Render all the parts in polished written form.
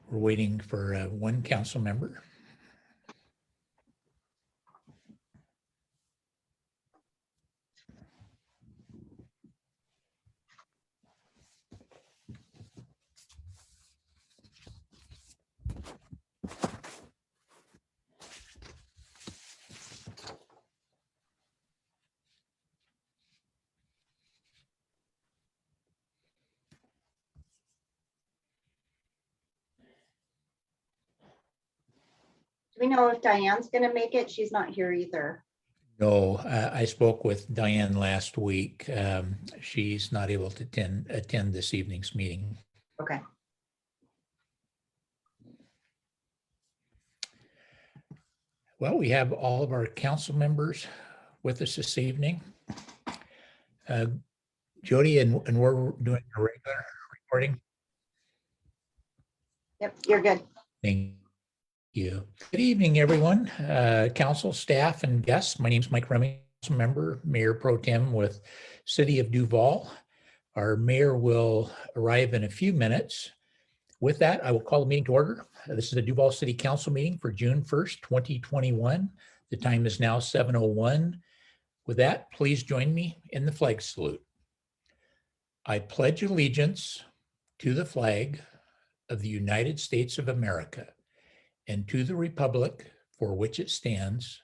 We're waiting for one council member. Do we know if Diane's going to make it? She's not here either. No, I spoke with Diane last week. She's not able to attend this evening's meeting. Okay. Well, we have all of our council members with us this evening. Jody, and we're doing a regular recording. Yep, you're good. Thank you. Good evening, everyone. Council, staff, and guests. My name is Mike Reming, council member, Mayor Pro Tem with City of Duval. Our mayor will arrive in a few minutes. With that, I will call the meeting to order. This is the Duval City Council meeting for June 1st, 2021. The time is now 7:01. With that, please join me in the flag salute. I pledge allegiance to the flag of the United States of America and to the republic for which it stands,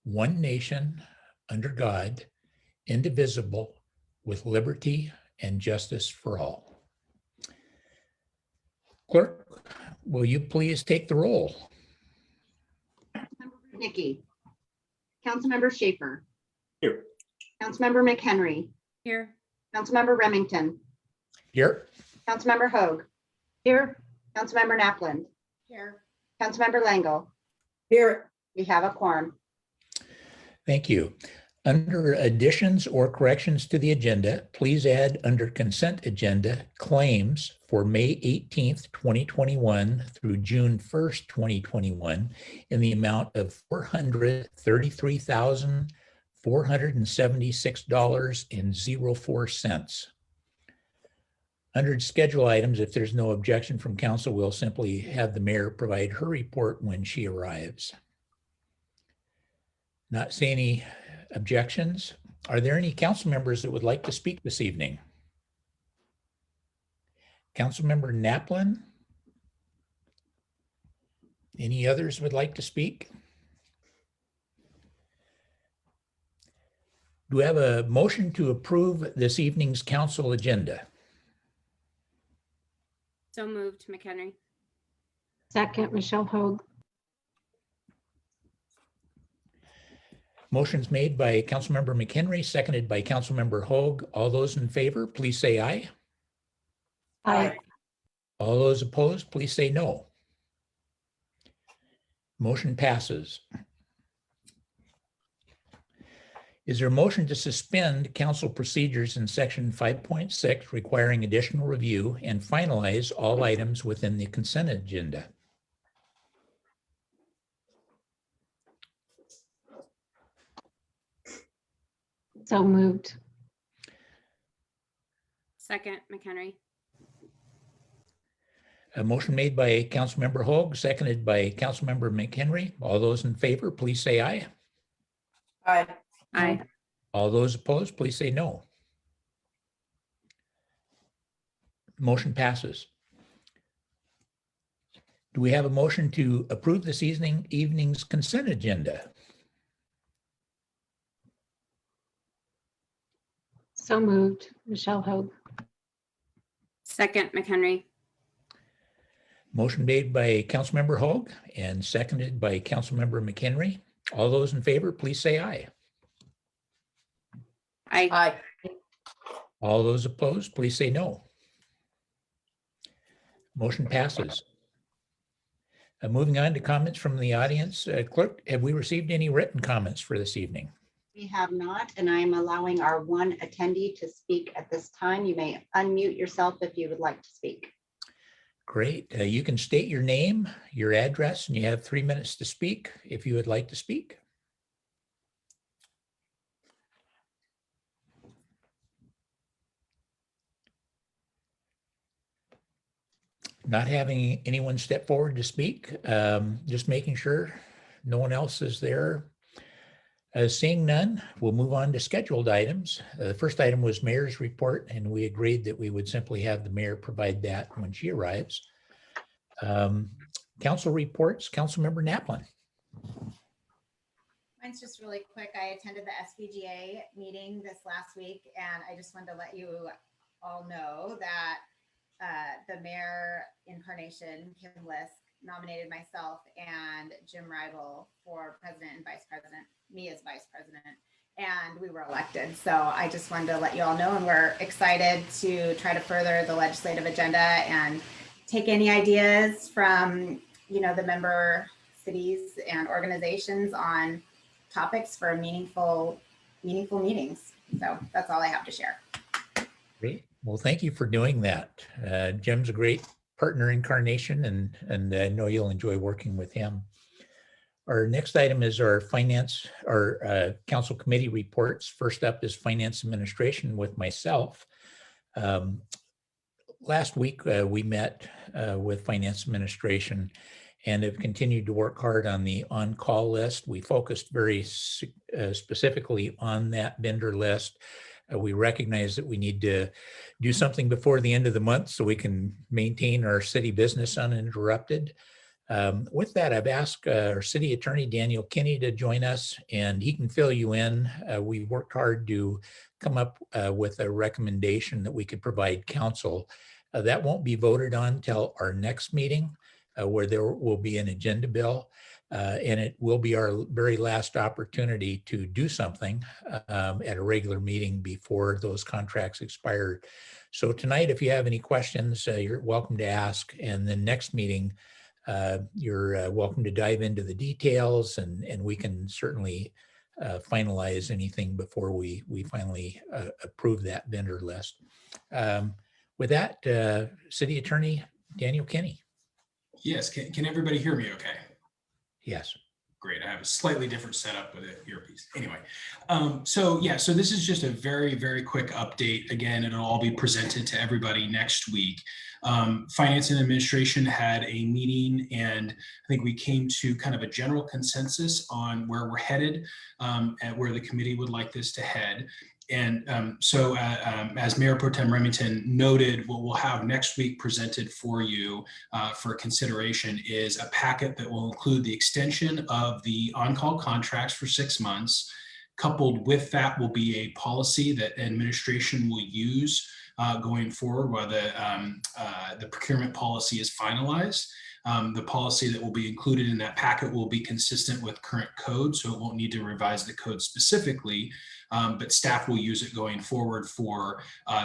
one nation, under God, indivisible, with liberty and justice for all. Clerk, will you please take the roll? Councilmember Nikki. Councilmember Schaefer. Here. Councilmember McHenry. Here. Councilmember Remington. Here. Councilmember Hoag. Here. Councilmember Napland. Here. Councilmember Langle. Here. We have a quorum. Thank you. Under additions or corrections to the agenda, please add under consent agenda claims for May 18th, 2021 through June 1st, 2021 in the amount of $433,476.04. Under schedule items, if there's no objection from council, we'll simply have the mayor provide her report when she arrives. Not seeing any objections. Are there any council members that would like to speak this evening? Councilmember Napland? Any others would like to speak? Do we have a motion to approve this evening's council agenda? So moved, McHenry. Second, Michelle Hoag. Motion's made by Councilmember McHenry, seconded by Councilmember Hoag. All those in favor, please say aye. Aye. All those opposed, please say no. Motion passes. Is there a motion to suspend council procedures in section 5.6 requiring additional review and finalize all items within the consent agenda? So moved. Second, McHenry. A motion made by Councilmember Hoag, seconded by Councilmember McHenry. All those in favor, please say aye. Aye. Aye. All those opposed, please say no. Motion passes. Do we have a motion to approve this evening's consent agenda? So moved, Michelle Hoag. Second, McHenry. Motion made by Councilmember Hoag and seconded by Councilmember McHenry. All those in favor, please say aye. Aye. Aye. All those opposed, please say no. Motion passes. Moving on to comments from the audience. Clerk, have we received any written comments for this evening? We have not, and I'm allowing our one attendee to speak at this time. You may unmute yourself if you would like to speak. Great. You can state your name, your address, and you have 3 minutes to speak if you would like to speak. Not having anyone step forward to speak, just making sure no one else is there. Seeing none, we'll move on to scheduled items. The first item was mayor's report, and we agreed that we would simply have the mayor provide that when she arrives. Council reports, Councilmember Naplin. Mine's just really quick. I attended the SBGA meeting this last week, and I just wanted to let you all know that the mayor incarnation, Kim Lisk, nominated myself and Jim Rival for president and vice president, me as vice president, and we were elected. So I just wanted to let you all know, and we're excited to try to further the legislative agenda and take any ideas from, the member cities and organizations on topics for meaningful meetings. So that's all I have to share. Great. Well, thank you for doing that. Jim's a great partner incarnation, and I know you'll enjoy working with him. Our next item is our council committee reports. First up is finance administration with myself. Last week, we met with finance administration and have continued to work hard on the on-call list. We focused very specifically on that vendor list. We recognize that we need to do something before the end of the month so we can maintain our city business uninterrupted. With that, I've asked our city attorney, Daniel Kinney, to join us, and he can fill you in. We worked hard to come up with a recommendation that we could provide council. That won't be voted on till our next meeting, where there will be an agenda bill, and it will be our very last opportunity to do something at a regular meeting before those contracts expire. So tonight, if you have any questions, you're welcome to ask, and then next meeting, you're welcome to dive into the details, and we can certainly finalize anything before we finally approve that vendor list. With that, City Attorney Daniel Kinney. Yes, can everybody hear me okay? Yes. Great, I have a slightly different setup with an earpiece. Anyway, so this is just a very, very quick update. Again, it'll all be presented to everybody next week. Finance and administration had a meeting, and I think we came to kind of a general consensus on where we're headed and where the committee would like this to head. And as Mayor Pro Tem Remington noted, what we'll have next week presented for you for consideration is a packet that will include the extension of the on-call contracts for 6 months. Coupled with that will be a policy that administration will use going forward while the procurement policy is finalized. The policy that will be included in that packet will be consistent with current code, so it won't need to revise the code specifically, but staff will use it going forward for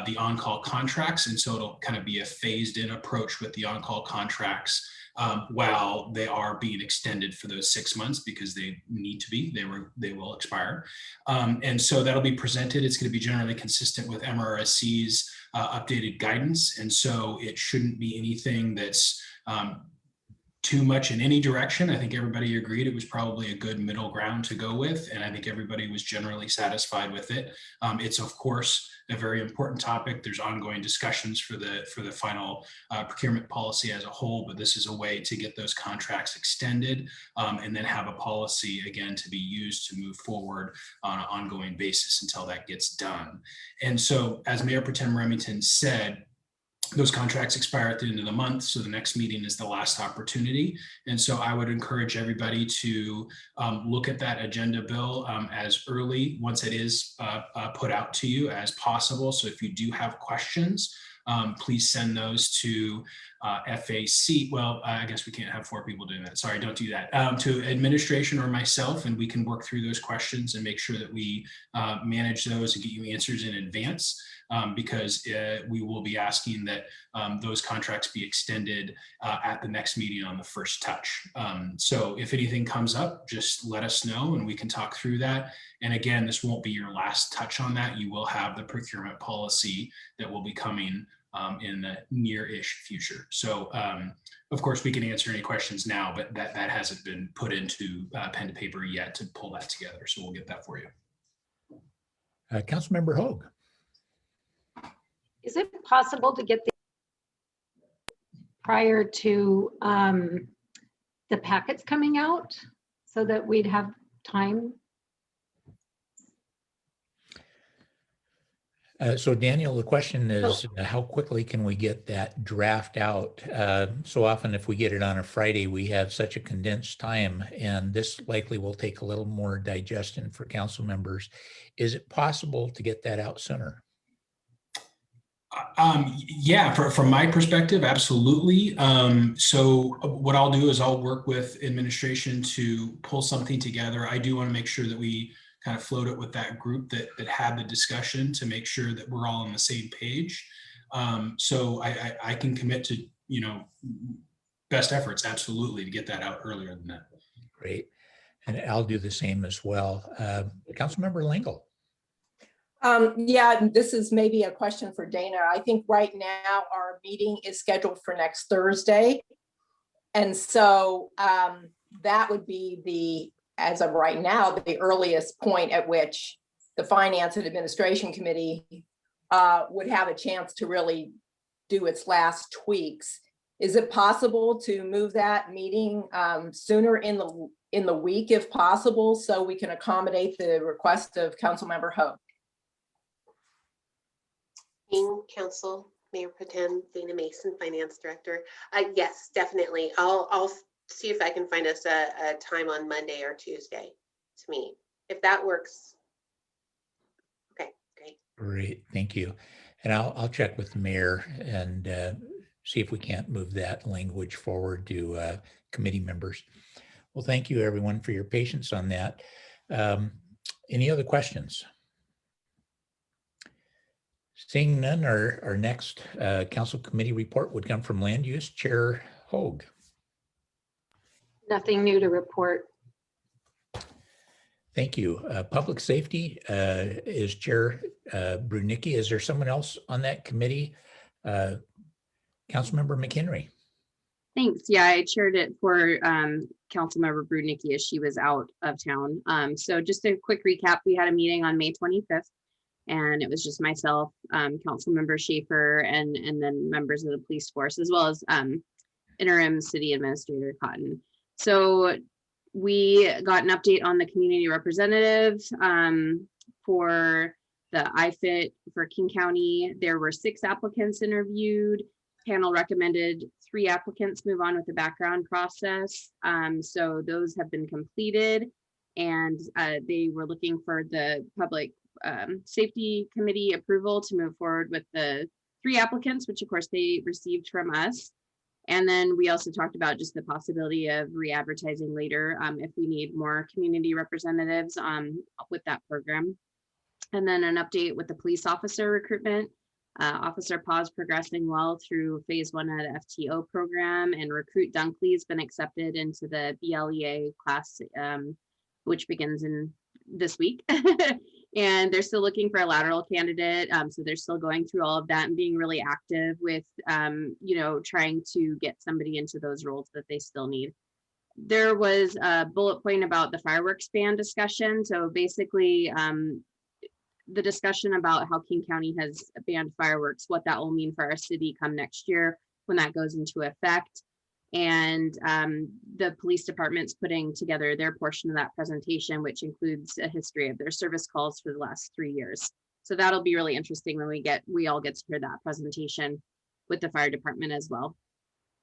the on-call contracts. And so it'll kind of be a phased in approach with the on-call contracts while they are being extended for those 6 months, because they need to be, they will expire. And so that'll be presented. It's going to be generally consistent with MRSC's updated guidance. And so it shouldn't be anything that's too much in any direction. I think everybody agreed it was probably a good middle ground to go with, and I think everybody was generally satisfied with it. It's of course a very important topic. There's ongoing discussions for the final procurement policy as a whole, but this is a way to get those contracts extended and then have a policy again to be used to move forward on an ongoing basis until that gets done. And so, as Mayor Pro Tem Remington said, those contracts expire at the end of the month, so the next meeting is the last opportunity. And so I would encourage everybody to look at that agenda bill as early, once it is put out to you, as possible. So if you do have questions, please send those to FAC. Well, I guess we can't have 4 people doing that. Sorry, don't do that. To administration or myself, and we can work through those questions and make sure that we manage those and get you answers in advance. Because we will be asking that those contracts be extended at the next meeting on the first touch. So if anything comes up, just let us know and we can talk through that. And again, this won't be your last touch on that. You will have the procurement policy that will be coming in the near-ish future. So of course we can answer any questions now, but that hasn't been put into pen to paper yet to pull that together. So we'll get that for you. Councilmember Hoag. Is it possible to get prior to the packets coming out so that we'd have time. So Daniel, the question is, how quickly can we get that draft out? So often if we get it on a Friday, we have such a condensed time, and this likely will take a little more digestion for council members. Is it possible to get that out sooner? Yeah, from my perspective, absolutely. So what I'll do is I'll work with administration to pull something together. I do want to make sure that we kind of float it with that group that had the discussion to make sure that we're all on the same page. So I can commit to, best efforts, absolutely, to get that out earlier than that. Great. And I'll do the same as well. Councilmember Lingle. Yeah, this is maybe a question for Dana. I think right now our meeting is scheduled for next Thursday. And so that would be as of right now, the earliest point at which the Finance and Administration Committee would have a chance to really do its last tweaks. Is it possible to move that meeting sooner in the week if possible, so we can accommodate the request of Councilmember Hogue? Council Mayor Pro Tem Dana Mason, Finance Director. Yes, definitely. I'll see if I can find us a time on Monday or Tuesday to meet. If that works. Okay, great. Great, thank you. And I'll check with the mayor and see if we can't move that language forward to committee members. Well, thank you everyone for your patience on that. Any other questions? Seeing none, our next council committee report would come from Land Use Chair Hogue. Nothing new to report. Thank you. Public Safety is Chair Brudnicki. Is there someone else on that committee? Councilmember McHenry. Thanks. Yeah, I chaired it for Councilmember Brudnicki as she was out of town. So just a quick recap, we had a meeting on May 25th. And it was just myself, Councilmember Schaefer, and then members of the police force, as well as interim city administrator Cotton. So we got an update on the community representatives for the IFIT for King County. There were 6 applicants interviewed. Panel recommended 3 applicants move on with the background process. So those have been completed, and they were looking for the public safety committee approval to move forward with the 3 applicants, which of course they received from us. And then we also talked about just the possibility of re-advertising later if we need more community representatives with that program. And then an update with the police officer recruitment. Officer Paz progressing well through phase 1 of the FTO program, and Recruit Dunkley has been accepted into the BLEA class, which begins in this week. And they're still looking for a lateral candidate. So they're still going through all of that and being really active with, trying to get somebody into those roles that they still need. There was a bullet point about the fireworks ban discussion. So basically, the discussion about how King County has banned fireworks, what that will mean for our city come next year when that goes into effect. And the police department's putting together their portion of that presentation, which includes a history of their service calls for the last 3 years. So that'll be really interesting when we all get to hear that presentation with the fire department as well.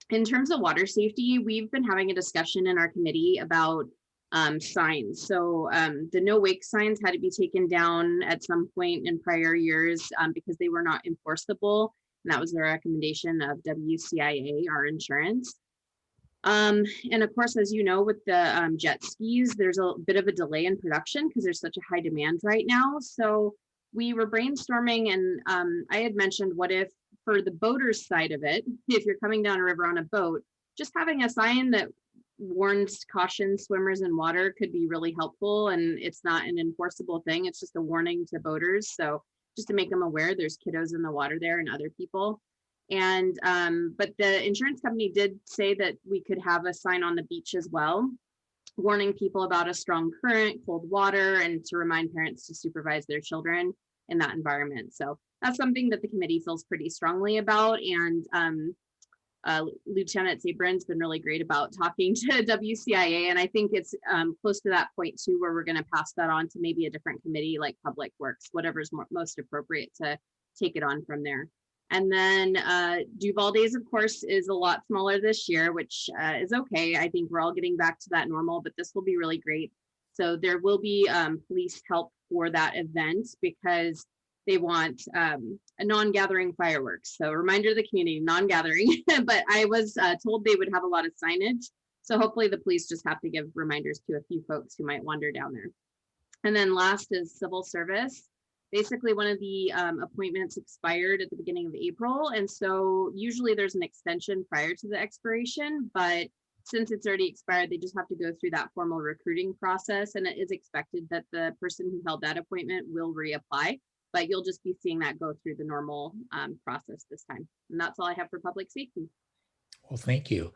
In terms of water safety, we've been having a discussion in our committee about signs. So the no wake signs had to be taken down at some point in prior years because they were not enforceable. And that was the recommendation of WCIA, our insurance. And of course, as you know, with the jet skis, there's a bit of a delay in production because there's such a high demand right now. So we were brainstorming, and I had mentioned, what if for the boaters side of it, if you're coming down a river on a boat, just having a sign that warns caution swimmers in water could be really helpful. And it's not an enforceable thing. It's just a warning to boaters. So just to make them aware there's kiddos in the water there and other people. And but the insurance company did say that we could have a sign on the beach as well, warning people about a strong current, cold water, and to remind parents to supervise their children in that environment. So that's something that the committee feels pretty strongly about. And Lieutenant Sabrin's been really great about talking to WCIA, and I think it's close to that point too, where we're going to pass that on to maybe a different committee like Public Works, whatever's most appropriate to take it on from there. And then Duval Days, of course, is a lot smaller this year, which is okay. I think we're all getting back to that normal, but this will be really great. So there will be police help for that event because they want a non-gathering fireworks. So a reminder to the community, non-gathering, but I was told they would have a lot of signage. So hopefully the police just have to give reminders to a few folks who might wander down there. And then last is civil service. Basically, one of the appointments expired at the beginning of April. And so usually there's an extension prior to the expiration, but since it's already expired, they just have to go through that formal recruiting process. And it is expected that the person who held that appointment will reapply, but you'll just be seeing that go through the normal process this time. And that's all I have for public safety. Well, thank you.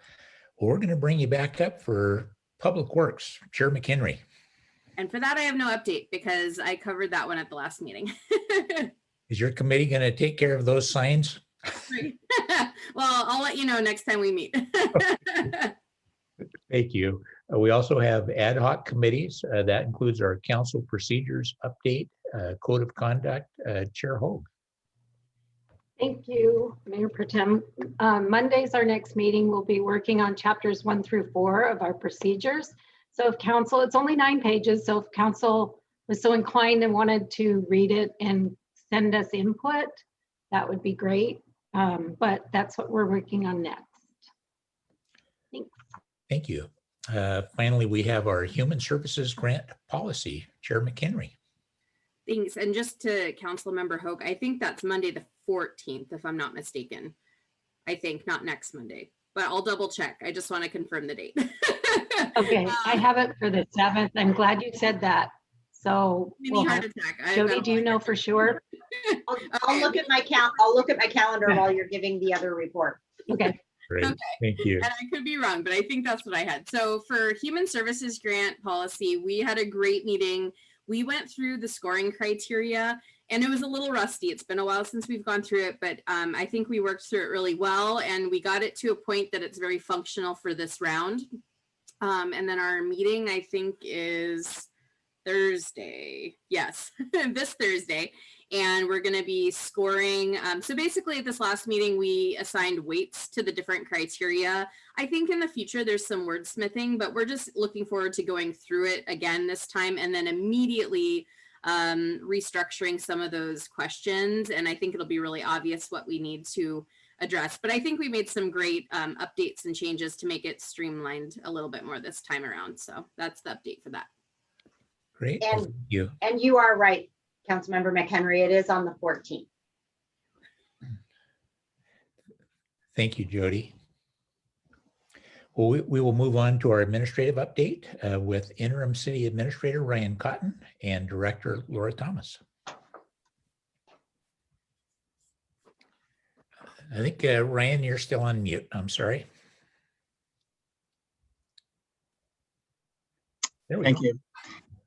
Well, we're going to bring you back up for Public Works, Chair McHenry. And for that, I have no update because I covered that one at the last meeting. Is your committee going to take care of those signs? Well, I'll let you know next time we meet. Thank you. We also have ad hoc committees. That includes our council procedures update, code of conduct. Chair Hogue. Thank you, Mayor Pro Tem. Monday's our next meeting. We'll be working on chapters 1 through 4 of our procedures. So if council, it's only 9 pages. So if council was so inclined and wanted to read it and send us input, that would be great. But that's what we're working on next. Thanks. Thank you. Finally, we have our Human Services Grant Policy, Chair McHenry. Thanks. And just to Council Member Hogue, I think that's Monday the 14th, if I'm not mistaken. I think not next Monday, but I'll double check. I just want to confirm the date. Okay, I have it for the 7th. I'm glad you said that. So Mini heart attack. Jody, do you know for sure? I'll look at my I'll look at my calendar while you're giving the other report. Okay. Great. Okay. Thank you. And I could be wrong, but I think that's what I had. So for Human Services Grant Policy, we had a great meeting. We went through the scoring criteria and it was a little rusty. It's been a while since we've gone through it, but I think we worked through it really well and we got it to a point that it's very functional for this round. And then our meeting, I think, is Thursday. Yes, this Thursday. And we're going to be scoring. So basically at this last meeting, we assigned weights to the different criteria. I think in the future, there's some wordsmithing, but we're just looking forward to going through it again this time and then immediately restructuring some of those questions. And I think it'll be really obvious what we need to address. But I think we made some great updates and changes to make it streamlined a little bit more this time around. So that's the update for that. Great. Well, thank you. And you are right, Councilmember McHenry. It is on the 14th. Thank you, Jody. Well, we will move on to our administrative update with Interim City Administrator Ryan Cotton and Director Laura Thomas. I think, Ryan, you're still on mute. I'm sorry. Thank you.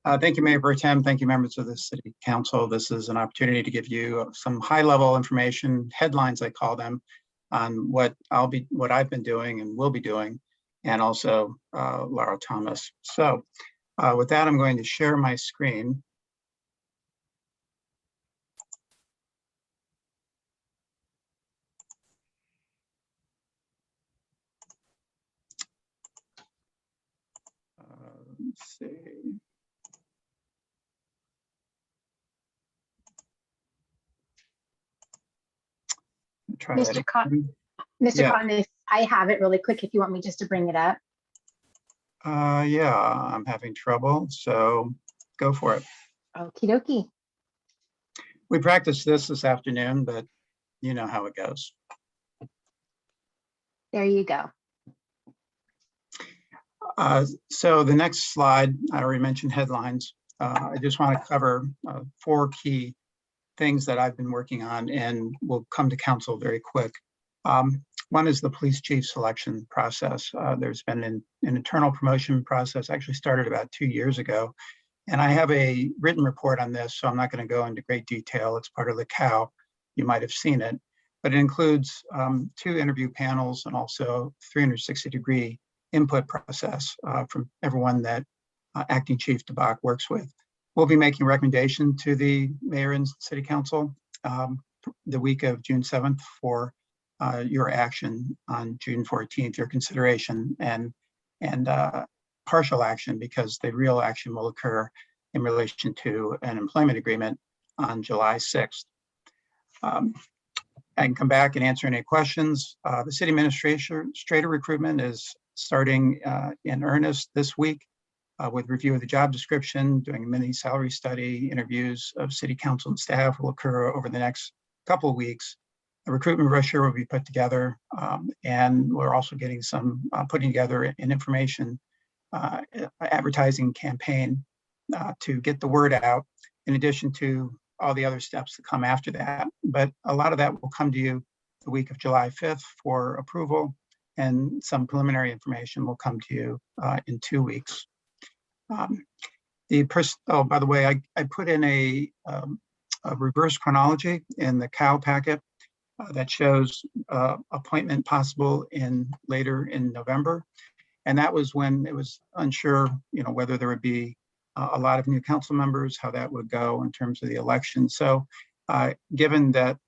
Thank you, Mayor Pro Tem. Thank you, members of the City Council. This is an opportunity to give you some high-level information, headlines I call them, on what I've been doing and will be doing, and also Laura Thomas. So with that, I'm going to share my screen. Let's see. Try that Mr. Cotton, Mr. Yeah. Cotton, if I have it really quick, if you want me just to bring it up. Yeah, I'm having trouble, so go for it. Okie dokie. We practiced this afternoon, but you know how it goes. There you go. So the next slide, I already mentioned headlines. I just want to cover 4 key things that I've been working on and will come to council very quick. One is the police chief selection process. There's been an internal promotion process, actually started about 2 years ago. And I have a written report on this, so I'm not going to go into great detail. It's part of the COW. You might have seen it. but it includes 2 interview panels and also 360-degree input process from everyone that Acting Chief DeBach works with. We'll be making a recommendation to the mayor and city council the week of June 7th for your action on June 14th, your consideration and partial action, because the real action will occur in relation to an employment agreement on July 6th. I can come back and answer any questions. The city administrator recruitment is starting in earnest this week with review of the job description, doing a mini salary study. Interviews of city council and staff will occur over the next couple of weeks. A recruitment brochure will be put together, and we're also getting some putting together an information advertising campaign to get the word out, in addition to all the other steps that come after that. But a lot of that will come to you the week of July 5th for approval, and some preliminary information will come to you in 2 weeks. Oh, by the way, I put in a reverse chronology in the COW packet that shows appointment possible later in November. And that was when it was unsure, whether there would be a lot of new council members, how that would go in terms of the election. So given that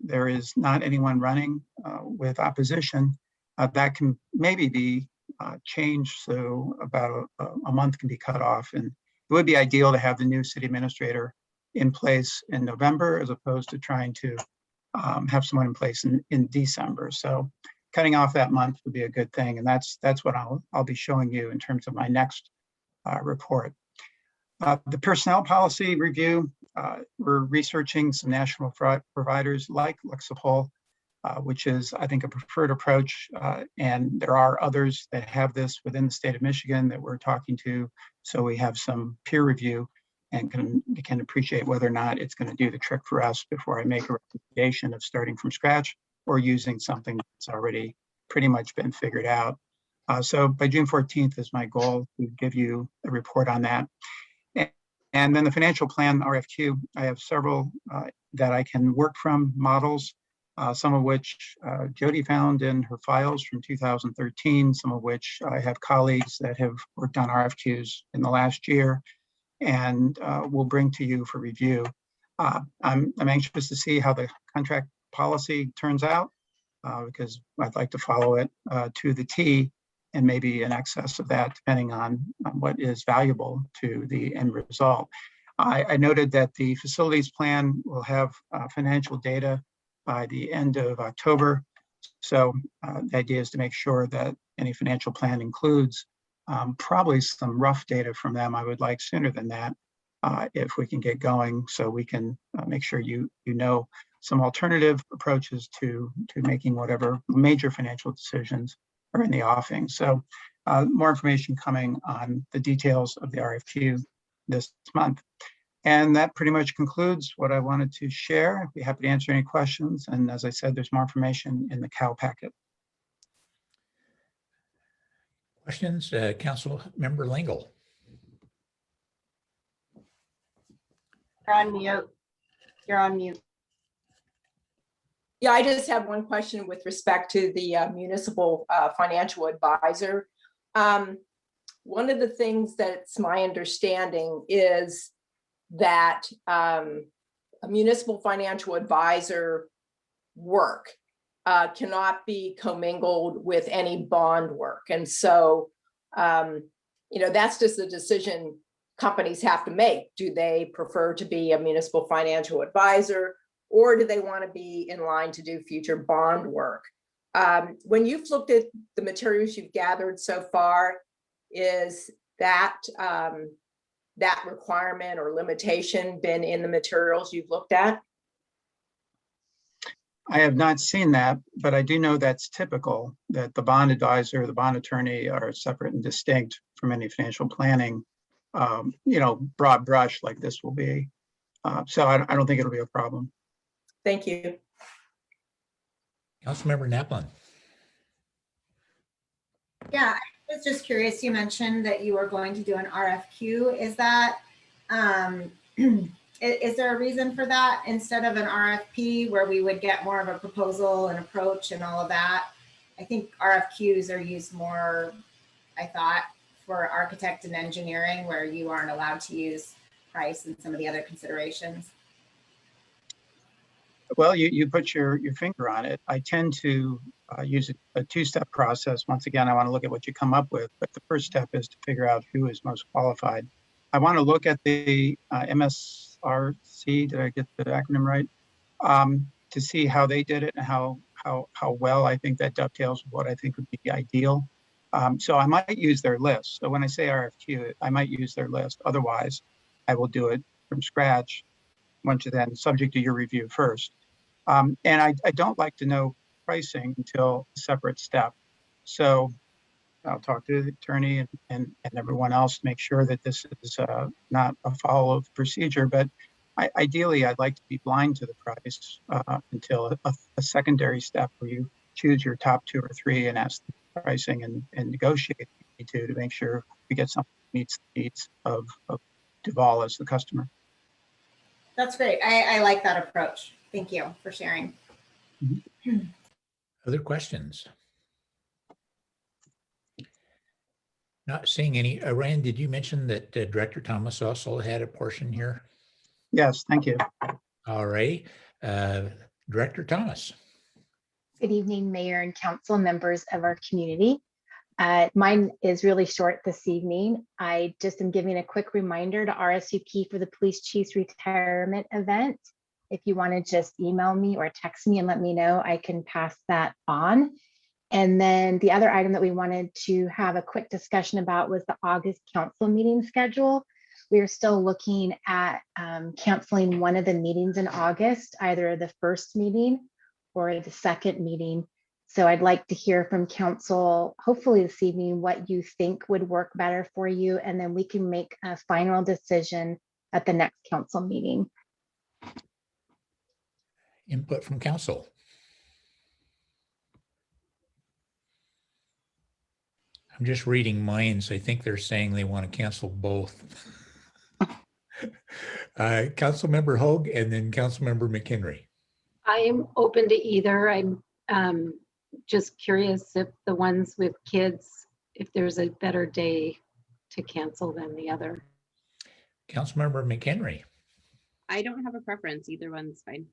there is not anyone running with opposition, that can maybe be changed, so about a month can be cut off. And it would be ideal to have the new city administrator in place in November, as opposed to trying to have someone in place in December. So cutting off that month would be a good thing. And that's what I'll be showing you in terms of my next report. The personnel policy review, we're researching some national providers like Lexapol, which is, I think, a preferred approach. And there are others that have this within the state of Michigan that we're talking to. So we have some peer review and can appreciate whether or not it's going to do the trick for us before I make a recommendation of starting from scratch or using something that's already pretty much been figured out. So by June 14th is my goal to give you a report on that. And then the financial plan RFQ, I have several that I can work from, models, some of which Jody found in her files from 2013, some of which I have colleagues that have worked on RFQs in the last year, and we'll bring to you for review. I'm anxious to see how the contract policy turns out, because I'd like to follow it to the T, and maybe in excess of that, depending on what is valuable to the end result. I noted that the facilities plan will have financial data by the end of October. So the idea is to make sure that any financial plan includes probably some rough data from them. I would like sooner than that if we can get going, so we can make sure you know some alternative approaches to making whatever major financial decisions are in the offing. So more information coming on the details of the RFQ this month. And that pretty much concludes what I wanted to share. I'd be happy to answer any questions. And as I said, there's more information in the COW packet. Questions, Council Member Lingle? You're on mute. You're on mute. Yeah, I just have one question with respect to the municipal financial advisor. One of the things that's my understanding is that a municipal financial advisor work cannot be commingled with any bond work. And so, that's just a decision companies have to make. Do they prefer to be a municipal financial advisor, or do they want to be in line to do future bond work? When you've looked at the materials you've gathered so far, is that that requirement or limitation been in the materials you've looked at? I have not seen that, but I do know that's typical, that the bond advisor, the bond attorney are separate and distinct from any financial planning, broad brush like this will be. So I don't think it'll be a problem. Thank you. Councilmember Naplin. Yeah, I was just curious, you mentioned that you were going to do an RFQ. Is that Is there a reason for that instead of an RFP where we would get more of a proposal and approach and all of that? I think RFQs are used more, I thought, for architect and engineering where you aren't allowed to use price and some of the other considerations. Well, you put your finger on it. I tend to use a two-step process. Once again, I want to look at what you come up with, but the first step is to figure out who is most qualified. I want to look at the MSRC, did I get the acronym right? To see how they did it and how well I think that dovetails with what I think would be ideal. So I might use their list. So when I say RFQ, I might use their list. Otherwise, I will do it from scratch, once you then subject to your review first. And I don't like to know pricing until a separate step. So I'll talk to the attorney and everyone else to make sure that this is not a follow of procedure. But ideally, I'd like to be blind to the price until a secondary step where you choose your top 2 or 3 and ask the pricing and negotiate to make sure we get something that meets the needs of Duval as the customer. That's great. I like that approach. Thank you for sharing. Other questions? Not seeing any. Ryan, did you mention that Director Thomas also had a portion here? Yes, thank you. All right. Director Thomas. Good evening, Mayor and Council members of our community. Mine is really short this evening. I just am giving a quick reminder to RSVP for the police chief's retirement event. If you want to just email me or text me and let me know, I can pass that on. And then the other item that we wanted to have a quick discussion about was the August council meeting schedule. We are still looking at canceling one of the meetings in August, either the first meeting or the second meeting. So I'd like to hear from council, hopefully this evening, what you think would work better for you, and then we can make a final decision at the next council meeting. Input from council. I'm just reading minds. I think they're saying they want to cancel both. Councilmember Hoag and then Councilmember McHenry. I am open to either. I'm just curious if the ones with kids, if there's a better day to cancel than the other. Councilmember McHenry. I don't have a preference. Either one's fine.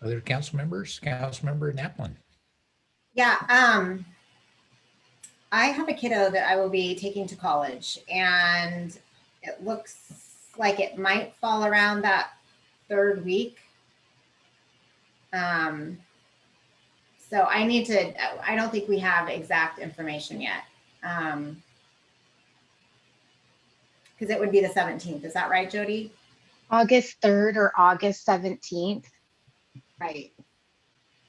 Other council members? Councilmember Naplin. Yeah, I have a kiddo that I will be taking to college, and it looks like it might fall around that third week. So I don't think we have exact information yet. Because it would be the 17th. Is that right, Jody? August 3rd or August 17th. Right.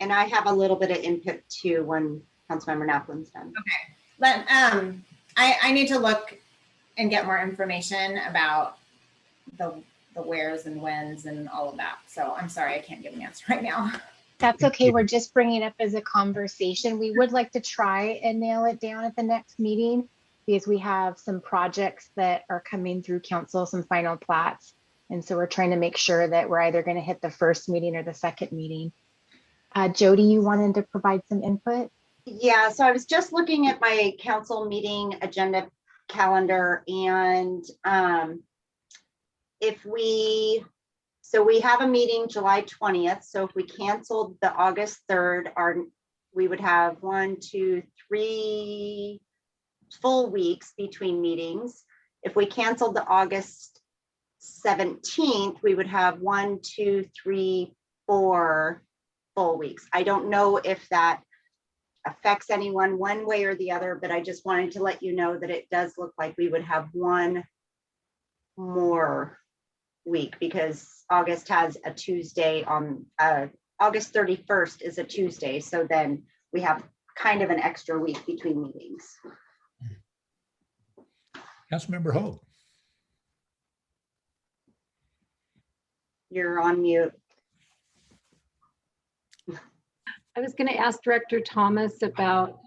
And I have a little bit of input too when Councilmember Naplin's done. Okay. But I need to look and get more information about the wheres and whens and all of that. So I'm sorry, I can't give an answer right now. That's okay. We're just bringing it up as a conversation. We would like to try and nail it down at the next meeting because we have some projects that are coming through council, some final plats. And so we're trying to make sure that we're either going to hit the first meeting or the second meeting. Jody, you wanted to provide some input? Yeah, so I was just looking at my council meeting agenda calendar, and so we have a meeting July 20th. So if we canceled the August 3rd, we would have 1, 2, 3 full weeks between meetings. If we canceled the August 17th, we would have 1, 2, 3, 4 full weeks. I don't know if that affects anyone one way or the other, but I just wanted to let you know that it does look like we would have one more week because August has a Tuesday on August 31st is a Tuesday. So then we have kind of an extra week between meetings. Councilmember Hoag. You're on mute. I was going to ask Director Thomas about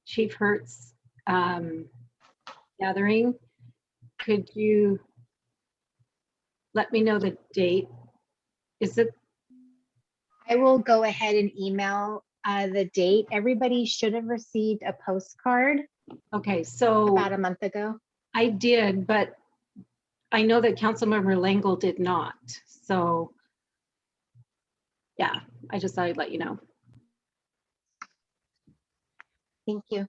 Chief Hurt's gathering. could you let me know the date? Is it, I will go ahead and email the date. Everybody should have received a postcard okay, so about a month ago. I did, but I know that Councilmember Langle did not. So yeah, I just thought I'd let you know. Thank you.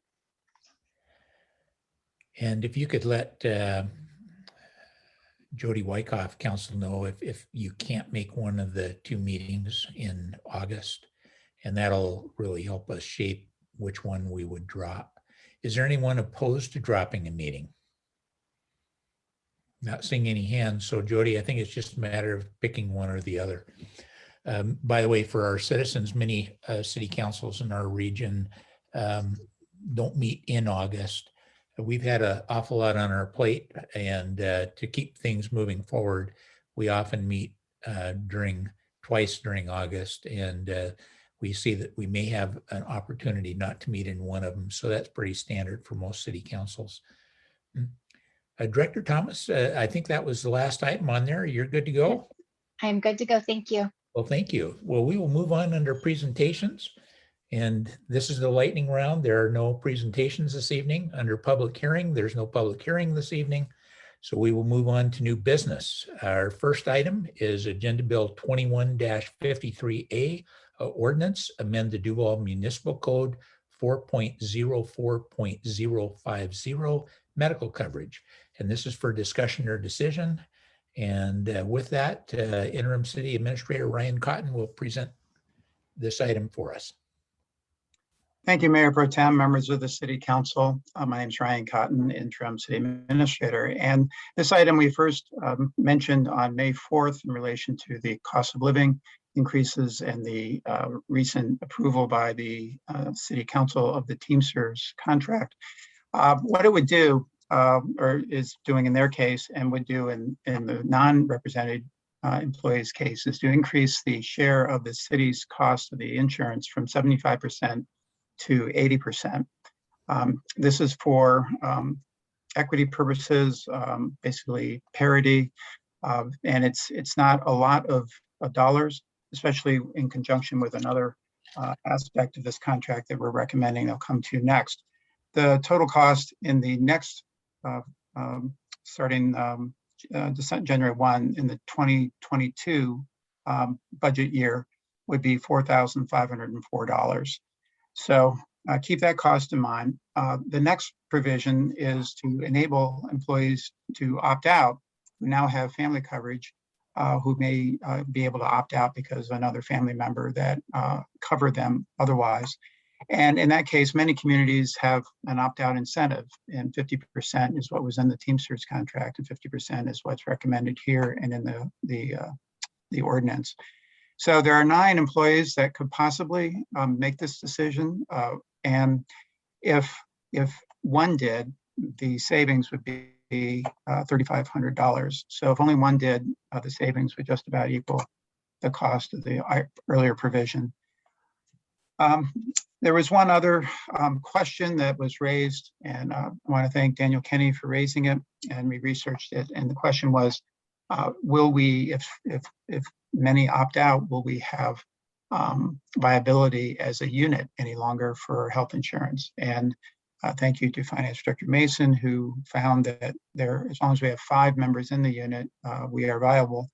And if you could let Jody Wyckoff Council know if you can't make one of the 2 meetings in August, and that'll really help us shape which one we would drop. Is there anyone opposed to dropping a meeting? Not seeing any hands. So Jody, I think it's just a matter of picking one or the other. By the way, for our citizens, many city councils in our region don't meet in August. We've had an awful lot on our plate, and to keep things moving forward, we often meet twice during August, and we see that we may have an opportunity not to meet in one of them. So that's pretty standard for most city councils. Director Thomas, I think that was the last item on there. You're good to go? I'm good to go. Thank you. Well, thank you. Well, we will move on under presentations. And this is the lightning round. There are no presentations this evening. Under public hearing, there's no public hearing this evening. So we will move on to new business. Our first item is Agenda Bill 21-53A, ordinance, amend the Duval Municipal Code 4.04.050, medical coverage. And this is for discussion or decision. And with that, Interim City Administrator Ryan Cotton will present this item for us. Thank you, Mayor Pro Tem, members of the City Council. My name is Ryan Cotton, Interim City Administrator. And this item we first mentioned on May 4th in relation to the cost of living increases and the recent approval by the City Council of the Teamsters contract. What it would do, or is doing in their case and would do in the non-represented employees' case, is to increase the share of the city's cost of the insurance from 75% to 80%. This is for equity purposes, basically parity, and it's not a lot of dollars, especially in conjunction with another aspect of this contract that we're recommending I'll come to next. The total cost in the next, starting January 1 in the 2022 budget year would be $4,504. So keep that cost in mind. The next provision is to enable employees to opt out who now have family coverage, who may be able to opt out because of another family member that covered them otherwise. And in that case, many communities have an opt-out incentive, and 50% is what was in the Teamsters contract, and 50% is what's recommended here and in the ordinance. So there are 9 employees that could possibly make this decision. And if one did, the savings would be $3,500. So if only one did, the savings would just about equal the cost of the earlier provision. There was one other question that was raised, and I want to thank Daniel Kenny for raising it, and we researched it. And the question was, will we, if many opt out, will we have viability as a unit any longer for health insurance? And thank you to Finance Director Mason, who found that as long as we have 5 members in the unit, we are viable.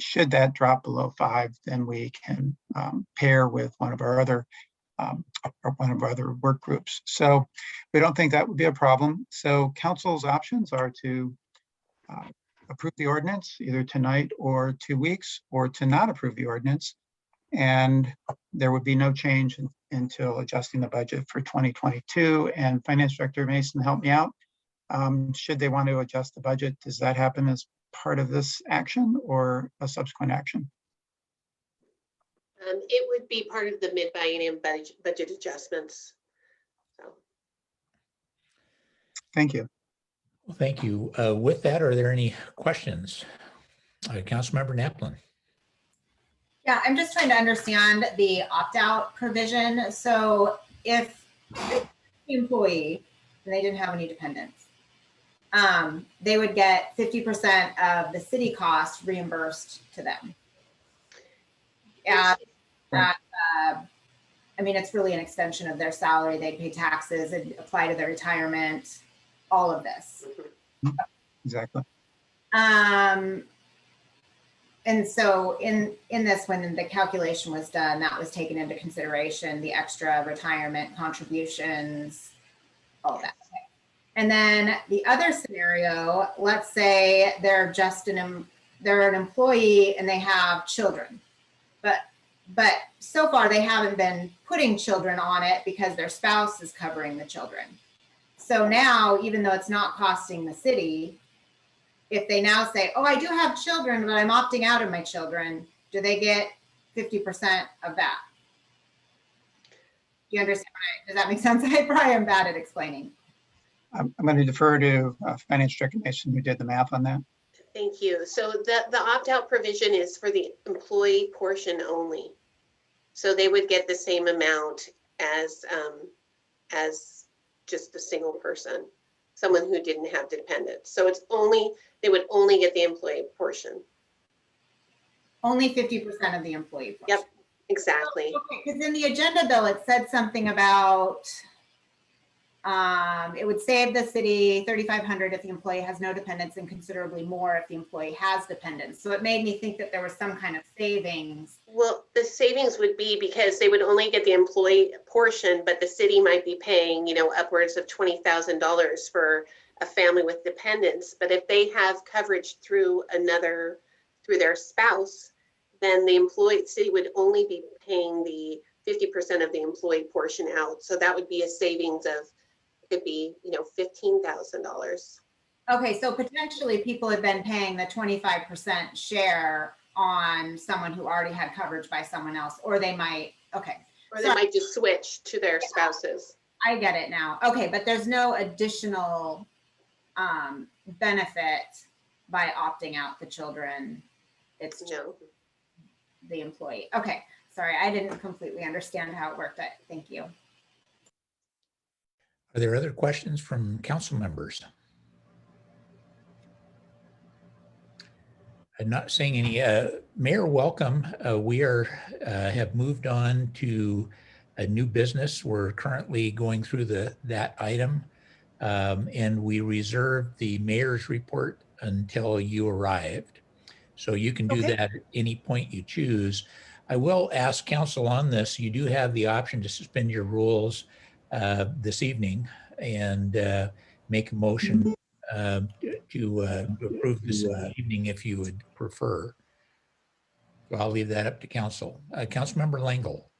Should that drop below 5, then we can pair with one of our other work groups. So we don't think that would be a problem. So council's options are to approve the ordinance either tonight or 2 weeks, or to not approve the ordinance. And there would be no change until adjusting the budget for 2022. And Finance Director Mason, help me out. Should they want to adjust the budget, does that happen as part of this action or a subsequent action? It would be part of the mid-biennium budget adjustments. So. Thank you. Well, thank you. With that, are there any questions? Councilmember Naplin. Yeah, I'm just trying to understand the opt-out provision. So if the employee and they didn't have any dependents, they would get 50% of the city cost reimbursed to them. Yeah. I mean, it's really an extension of their salary. They pay taxes and apply to their retirement, all of this. Exactly. And so in this, when the calculation was done, that was taken into consideration, the extra retirement contributions, all that. And then the other scenario, let's say they're just they're an employee and they have children, but so far they haven't been putting children on it because their spouse is covering the children. So now, even though it's not costing the city, if they now say, oh, I do have children, but I'm opting out of my children, do they get 50% of that? Do you understand? Does that make sense? I probably am bad at explaining. I'm going to defer to Finance Director Mason, who did the math on that. Thank you. So the opt-out provision is for the employee portion only. So they would get the same amount as just a single person, someone who didn't have dependents. So it's only, they would only get the employee portion. Only 50% of the employee portion. Yep, exactly. Okay, because in the agenda though, it said something about it would save the city $3,500 if the employee has no dependents and considerably more if the employee has dependents. So it made me think that there was some kind of savings. Well, the savings would be because they would only get the employee portion, but the city might be paying, upwards of $20,000 for a family with dependents. But if they have coverage through their spouse, then the city would only be paying the 50% of the employee portion out. So that would be a savings of, could be, $15,000. Okay, so potentially people have been paying the 25% share on someone who already had coverage by someone else, or they might, okay. Or they might just switch to their spouses. I get it now. Okay, but there's no additional benefit by opting out the children. It's just the employee. Okay, sorry, I didn't completely understand how it worked. Thank you. Are there other questions from council members? I'm not seeing any. Mayor, welcome. We have moved on to a new business. We're currently going through that item, and we reserved the mayor's report until you arrived. So you can do that at any point you choose. I will ask council on this. You do have the option to suspend your rules this evening and make a motion to approve this evening if you would prefer. So I'll leave that up to council. Councilmember Langle.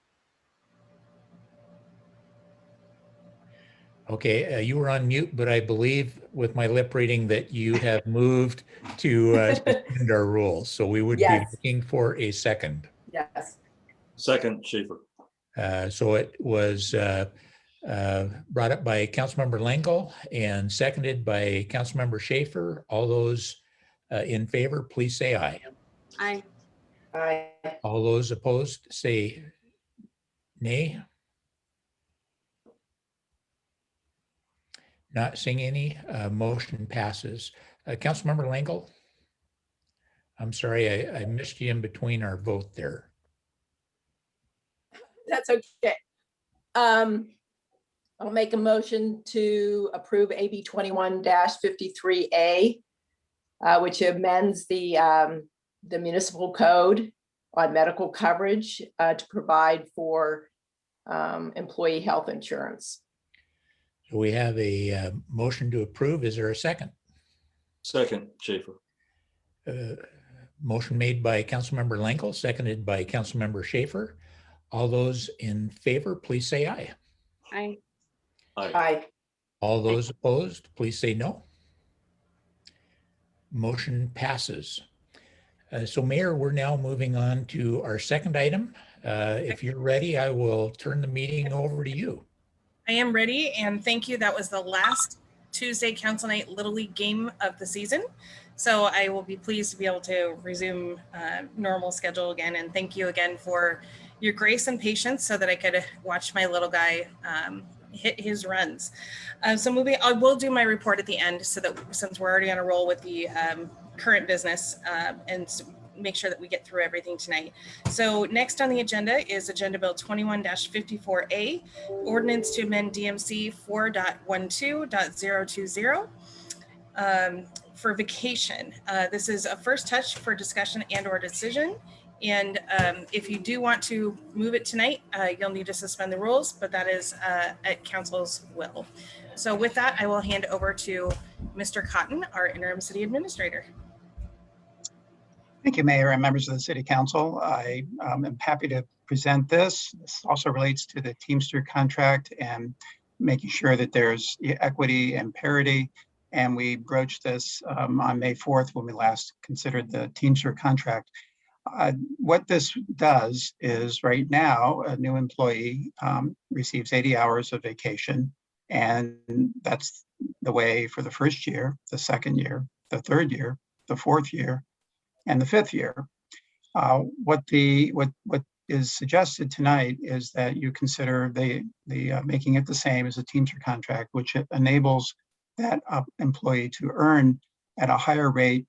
Okay, you were on mute, but I believe with my lip reading that you have moved to suspend our rules. So we would be looking for a second. Yes. Second, Schaefer. So it was brought up by Councilmember Langle and seconded by Councilmember Schaefer. All those in favor, please say aye. Aye. Aye. All those opposed, say nay. Not seeing any, motion passes. Councilmember Langle? I'm sorry, I missed you in between our vote there. That's okay. I'll make a motion to approve AB 21-53A, which amends the municipal code on medical coverage to provide for employee health insurance. So we have a motion to approve. Is there a second? Second, Schaefer. Motion made by Councilmember Langle, seconded by Councilmember Schaefer. All those in favor, please say aye. Aye. Aye. Aye. All those opposed, please say no. Motion passes. So Mayor, we're now moving on to our second item. If you're ready, I will turn the meeting over to you. I am ready, and thank you. That was the last Tuesday Council Night Little League game of the season. So I will be pleased to be able to resume normal schedule again. And thank you again for your grace and patience so that I could watch my little guy hit his runs. So moving, I will do my report at the end so that since we're already on a roll with the current business and make sure that we get through everything tonight. So next on the agenda is Agenda Bill 21-54A, ordinance to amend DMC 4.12.020 for vacation. This is a first touch for discussion and or decision. And if you do want to move it tonight, you'll need to suspend the rules, but that is at council's will. So with that, I will hand over to Mr. Cotton, our interim city administrator. Thank you, Mayor and members of the City Council. I am happy to present this. This also relates to the Teamster contract and making sure that there's equity and parity. And we broached this on May 4th when we last considered the Teamster contract. What this does is right now, a new employee receives 80 hours of vacation. And that's the way for the first year, the second year, the third year, the fourth year, and the fifth year. What is suggested tonight is that you consider the making it the same as a Teamster contract, which enables that employee to earn at a higher rate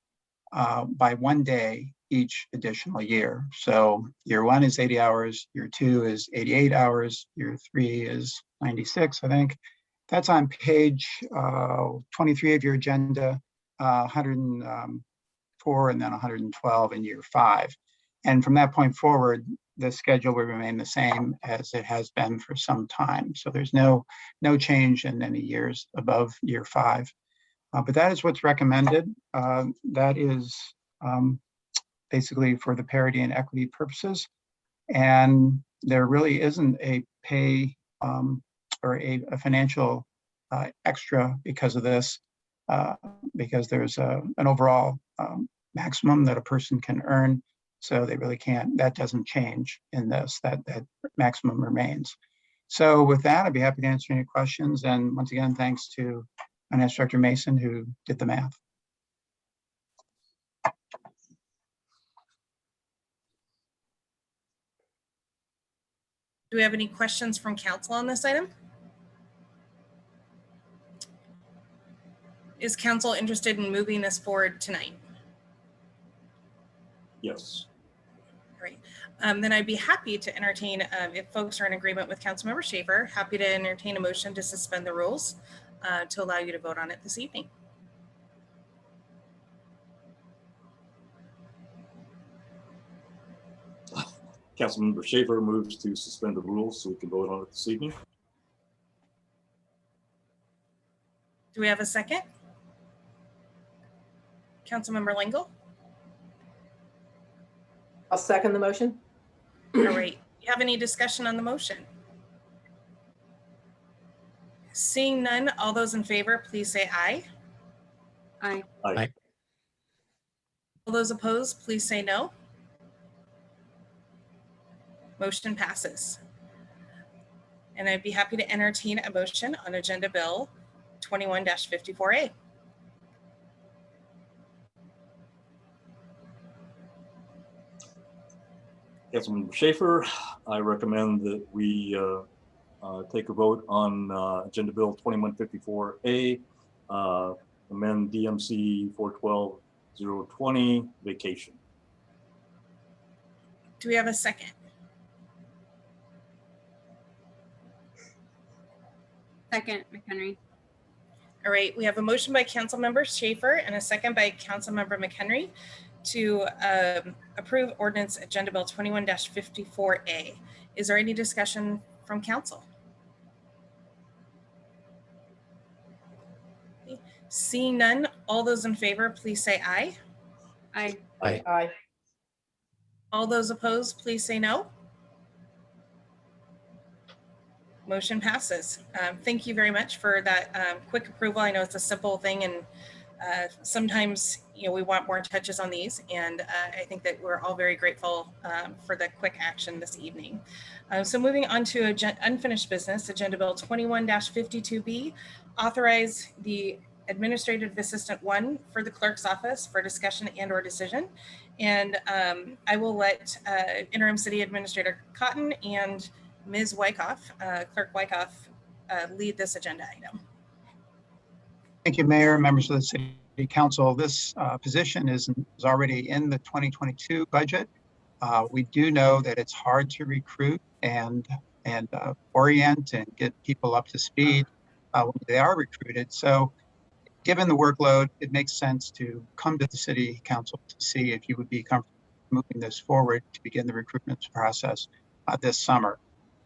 by 1 day each additional year. So year 1 is 80 hours, year 2 is 88 hours, year 3 is 96, I think. That's on page 23 of your agenda, 104 and then 112 in year 5. And from that point forward, the schedule will remain the same as it has been for some time. So there's no change in any years above year 5. But that is what's recommended. That is basically for the parity and equity purposes. And there really isn't a pay or a financial extra because of this, because there's an overall maximum that a person can earn. So they really can't, that doesn't change in this, that maximum remains. So with that, I'd be happy to answer any questions. And once again, thanks to Finance Director Mason who did the math. Do we have any questions from council on this item? Is council interested in moving this forward tonight? Yes. Great. Then I'd be happy to entertain, if folks are in agreement with Councilmember Schaefer, happy to entertain a motion to suspend the rules to allow you to vote on it this evening. Councilmember Schaefer moves to suspend the rules so we can vote on it this evening. Do we have a second? Councilmember Lingle? I'll second the motion. All right. You have any discussion on the motion? Seeing none, all those in favor, please say aye. Aye. Aye. All those opposed, please say no. Motion passes. And I'd be happy to entertain a motion on Agenda Bill 21-54A. Councilmember Schaefer, I recommend that we take a vote on Agenda Bill 21-54A, amend DMC 4.12.020 vacation. Do we have a second? Second, McHenry. All right, we have a motion by Councilmember Schaefer and a second by Councilmember McHenry to approve ordinance Agenda Bill 21-54A. Is there any discussion from council? Okay. Seeing none, all those in favor, please say aye. Aye. Aye. Aye. All those opposed, please say no. Motion passes. Thank you very much for that quick approval. I know it's a simple thing, and sometimes we want more touches on these, and I think that we're all very grateful for the quick action this evening. So moving on to unfinished business, Agenda Bill 21-52B, authorize the Administrative Assistant 1 for the Clerk's Office for discussion and or decision. And I will let Interim City Administrator Cotton and Ms. Wyckoff, Clerk Wyckoff, lead this agenda item. Thank you, Mayor, members of the City Council. This position is already in the 2022 budget. We do know that it's hard to recruit and orient and get people up to speed when they are recruited. So given the workload, it makes sense to come to the City Council to see if you would be comfortable moving this forward to begin the recruitment process this summer.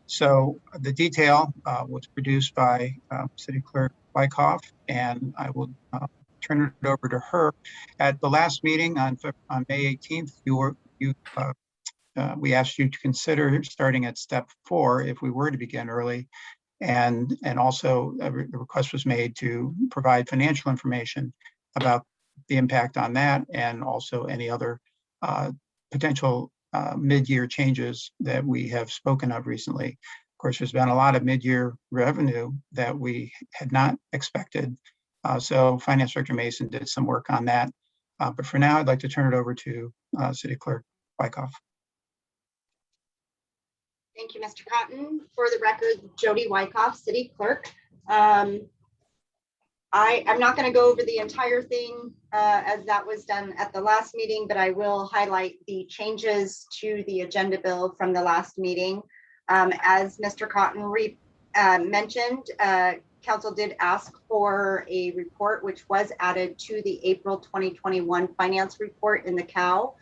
So the detail was produced by City Clerk Wyckoff, and I will turn it over to her. At the last meeting on May 18th, we asked you to consider starting at step 4 if we were to begin early. And also the request was made to provide financial information about the impact on that and also any other potential mid-year changes that we have spoken of recently. Of course, there's been a lot of mid-year revenue that we had not expected. So Finance Director Mason did some work on that. But for now, I'd like to turn it over to City Clerk Wyckoff. Thank you, Mr. Cotton. For the record, Jody Wyckoff, City Clerk. I'm not going to go over the entire thing as that was done at the last meeting, but I will highlight the changes to the agenda bill from the last meeting. As Mr. Cotton mentioned, Council did ask for a report which was added to the April 2021 finance report in the COW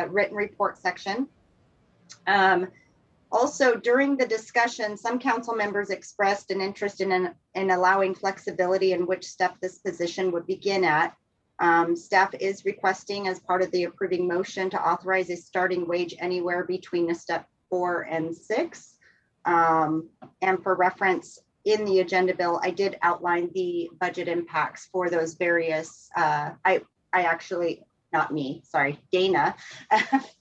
written report section. Also, during the discussion, some council members expressed an interest in allowing flexibility in which step this position would begin at. Staff is requesting as part of the approving motion to authorize a starting wage anywhere between a step 4 and 6. And for reference in the agenda bill, I did outline the budget impacts for those various, I actually, not me, sorry, Dana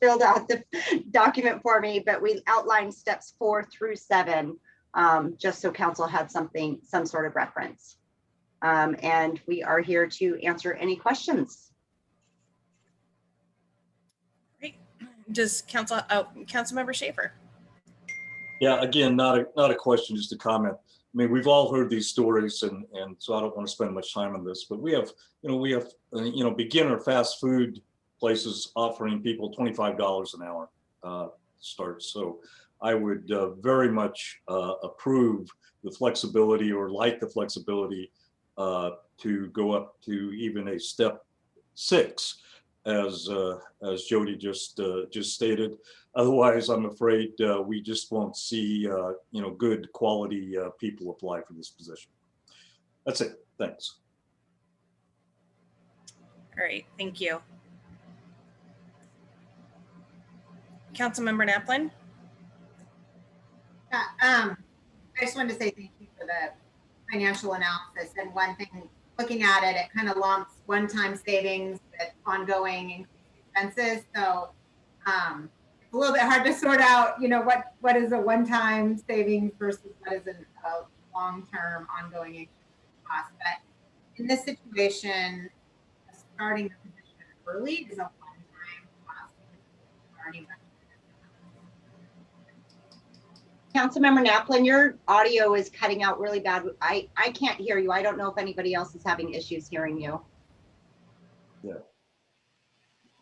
filled out the document for me, but we outlined steps 4 through 7, just so council had some sort of reference. And we are here to answer any questions. Great. Does Councilmember Schaefer? Yeah, again, not a question, just a comment. I mean, we've all heard these stories, and so I don't want to spend much time on this, but we have beginner fast food places offering people $25 an hour start. So I would very much approve the flexibility, or like the flexibility to go up to even a step 6, as Jody just stated. Otherwise, I'm afraid we just won't see good quality people apply for this position. That's it. Thanks. All right, thank you. Councilmember Naplin? I just wanted to say thank you for the financial analysis. And one thing, looking at it, it kind of lumps one-time savings with ongoing expenses. So it's a little bit hard to sort out, what is a one-time savings versus what is a long-term ongoing cost. But in this situation, starting the position early is a one-time cost. Already Councilmember Naplin, your audio is cutting out really bad. I can't hear you. I don't know if anybody else is having issues hearing you. Yeah.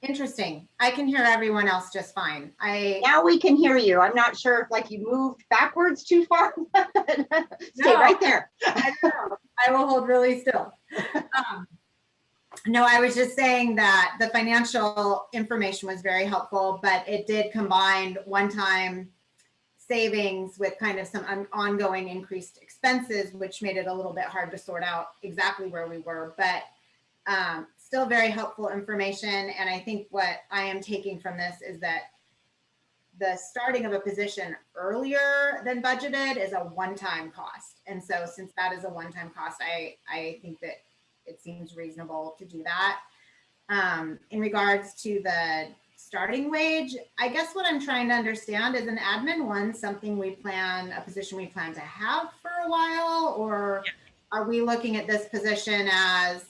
Interesting. I can hear everyone else just fine. Now we can hear you. I'm not sure if you moved backwards too far. Stay right there. I don't know. I will hold really still. No, I was just saying that the financial information was very helpful, but it did combine one-time savings with kind of some ongoing increased expenses, which made it a little bit hard to sort out exactly where we were, but still very helpful information. And I think what I am taking from this is that the starting of a position earlier than budgeted is a one-time cost. And so since that is a one-time cost, I think that it seems reasonable to do that. In regards to the starting wage, I guess what I'm trying to understand is an admin one, a position we plan to have for a while, or are we looking at this position as,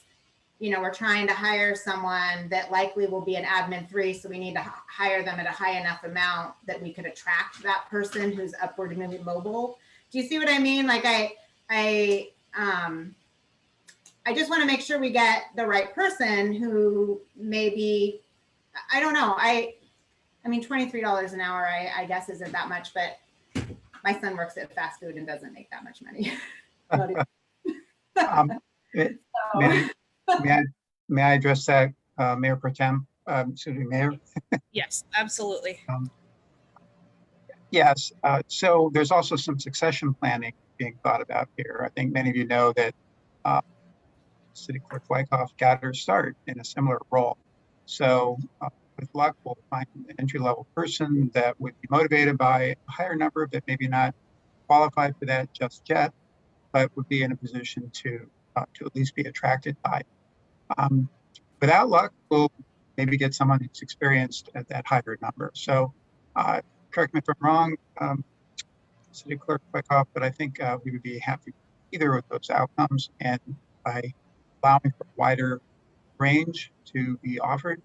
we're trying to hire someone that likely will be an admin 3, so we need to hire them at a high enough amount that we could attract that person who's upward mobile Do you see what I mean? Like I just want to make sure we get the right person who maybe, I don't know. I mean, $23 an hour, I guess isn't that much, but my son works at fast food and doesn't make that much money. May I address that, Mayor Pro Tem, excuse me, Mayor? Yes, absolutely. Yes, so there's also some succession planning being thought about here. I think many of you know that City Clerk Wyckoff got her start in a similar role. So with luck, we'll find an entry-level person that would be motivated by a higher number, but maybe not qualified for that just yet, but would be in a position to at least be attracted by it. Without luck, we'll maybe get someone who's experienced at that higher number. So correct me if I'm wrong, City Clerk Wyckoff, but I think we would be happy with either of those outcomes. And by allowing for a wider range to be offered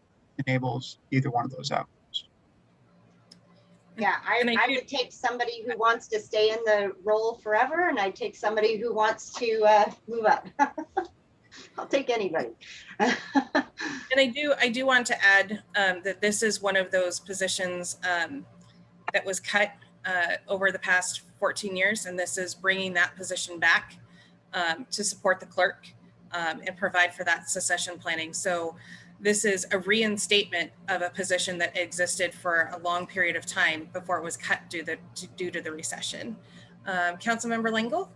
enables either one of those outcomes. Yeah, I would take somebody who wants to stay in the role forever, and I'd take somebody who wants to move up. I'll take anybody. And I do want to add that this is one of those positions that was cut over the past 14 years, and this is bringing that position back to support the clerk and provide for that succession planning. So this is a reinstatement of a position that existed for a long period of time before it was cut due to the recession. Councilmember Lingle?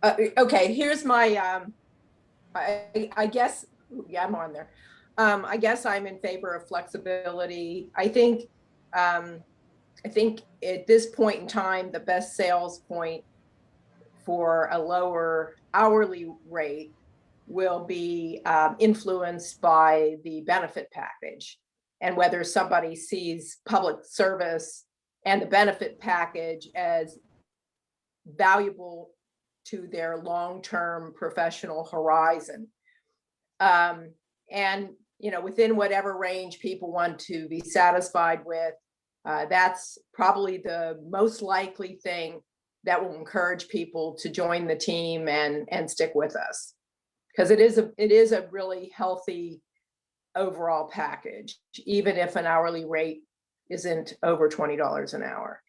Okay, here's my, I guess, yeah, I'm on there. I guess I'm in favor of flexibility. I think at this point in time, the best sales point for a lower hourly rate will be influenced by the benefit package and whether somebody sees public service and the benefit package as valuable to their long-term professional horizon. And, you know, within whatever range people want to be satisfied with, that's probably the most likely thing that will encourage people to join the team and stick with us. Because it is a really healthy overall package, even if an hourly rate isn't over $20 an hour.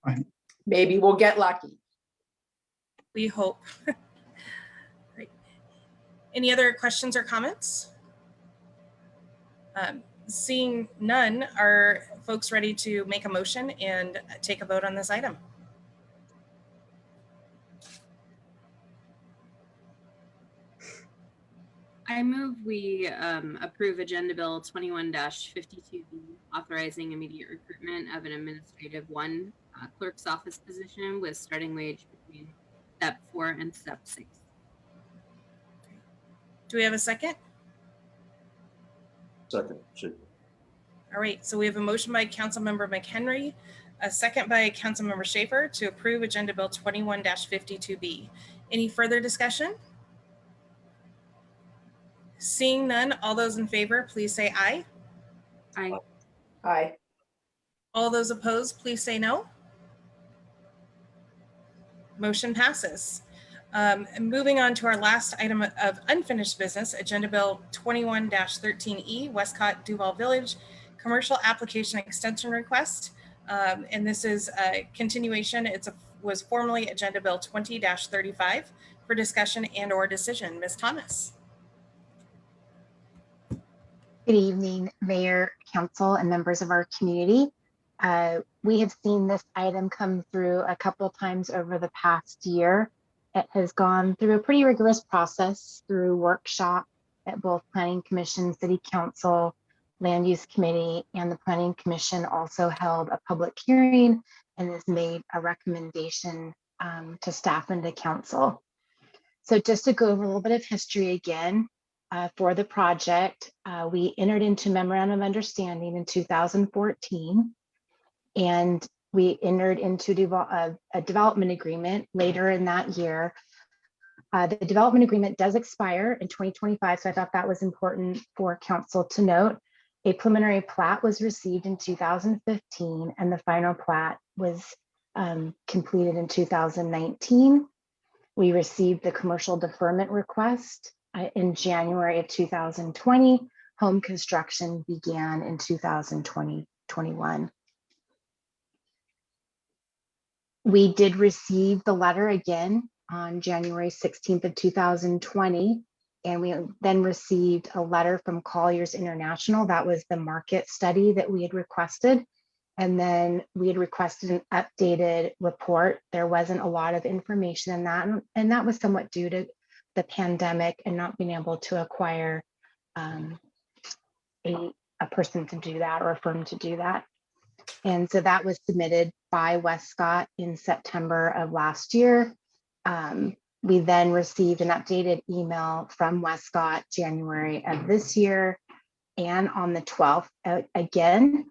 Right. Maybe we'll get lucky. We hope. Great. Any other questions or comments? Seeing none, are folks ready to make a motion and take a vote on this item? I move we approve Agenda Bill 21-52B, authorizing immediate recruitment of an administrative 1 clerk's office position with starting wage between step 4 and step 6. Do we have a second? Second, Schaefer. All right, so we have a motion by Councilmember McHenry, a second by Councilmember Schaefer to approve Agenda Bill 21-52B. Any further discussion? Seeing none, all those in favor, please say aye. Aye. Aye. All those opposed, please say no. Motion passes. And moving on to our last item of unfinished business, Agenda Bill 21-13E, Westcott Duval Village Commercial Application Extension Request. And this is a continuation. Was formerly Agenda Bill 20-35 for discussion and or decision. Ms. Thomas. Good evening, Mayor, Council, and members of our community. We have seen this item come through a couple of times over the past year. It has gone through a pretty rigorous process through workshop at both Planning Commission, City Council, Land Use Committee, and the Planning Commission also held a public hearing and has made a recommendation to staff and to council. So just to go over a little bit of history again, for the project, we entered into memorandum of understanding in 2014, and we entered into a development agreement later in that year. The development agreement does expire in 2025, so I thought that was important for council to note. A preliminary plat was received in 2015, and the final plat was completed in 2019. We received the commercial deferment request in January of 2020. Home construction began in 2020-21. We did receive the letter again on January 16th of 2020, and we then received a letter from Colliers International. That was the market study that we had requested. And then we had requested an updated report. There wasn't a lot of information in that, and that was somewhat due to the pandemic and not being able to acquire a person to do that or a firm to do that. And so that was submitted by Westcott in September of last year. We then received an updated email from Westcott January of this year, and on the 12th, again,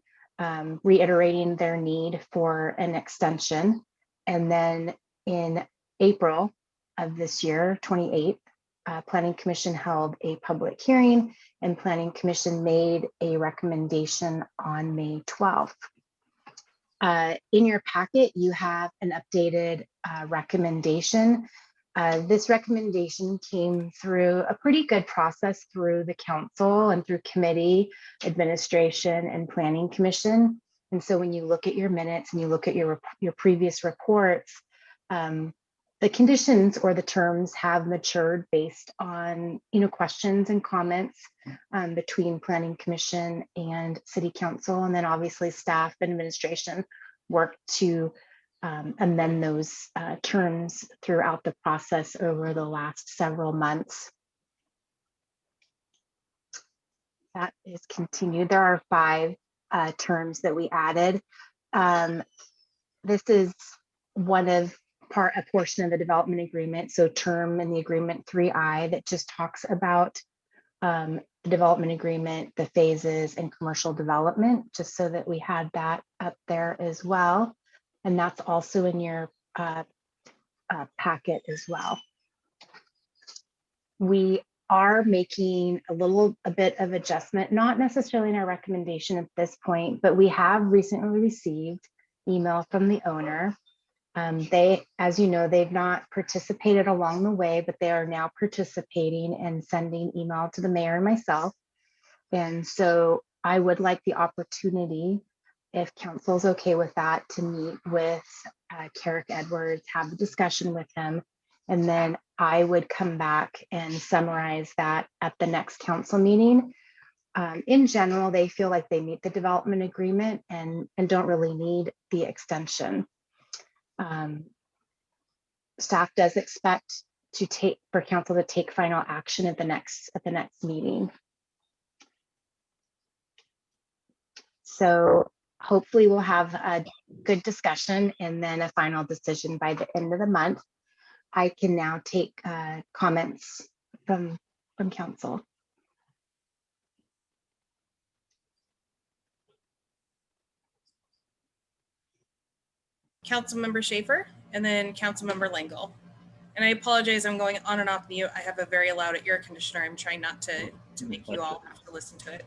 reiterating their need for an extension. And then in April of this year, 28th, Planning Commission held a public hearing, and Planning Commission made a recommendation on May 12th. In your packet, you have an updated recommendation. This recommendation came through a pretty good process through the council and through committee, administration, and Planning Commission. And so when you look at your minutes and you look at your previous reports, the conditions or the terms have matured based on questions and comments between Planning Commission and City Council, and then obviously staff and administration worked to amend those terms throughout the process over the last several months. That is continued. There are 5 terms that we added. This is a portion of the development agreement. So term in the agreement 3I that just talks about the development agreement, the phases, and commercial development, just so that we had that up there as well. And that's also in your packet as well. We are making a bit of adjustment, not necessarily in our recommendation at this point, but we have recently received email from the owner. They, as you know, they've not participated along the way, but they are now participating and sending email to the mayor and myself. And so I would like the opportunity, if council's okay with that, to meet with Carrick Edwards, have a discussion with him, and then I would come back and summarize that at the next council meeting. In general, they feel like they meet the development agreement and don't really need the extension. Staff does expect for council to take final action at the next meeting. So hopefully we'll have a good discussion and then a final decision by the end of the month. I can now take comments from council. Councilmember Schaefer, and then Councilmember Langle. And I apologize, I'm going on and off mute. I have a very loud air conditioner. I'm trying not to make you all have to listen to it.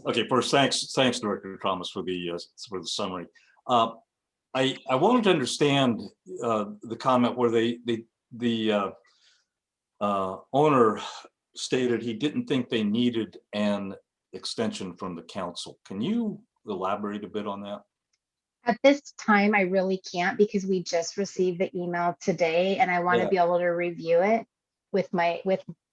Okay, first, thanks, Director Thomas, for the summary. I wanted to understand the comment where the owner stated he didn't think they needed an extension from the council. Can you elaborate a bit on that? At this time, I really can't, because we just received the email today and I want to be able to review it with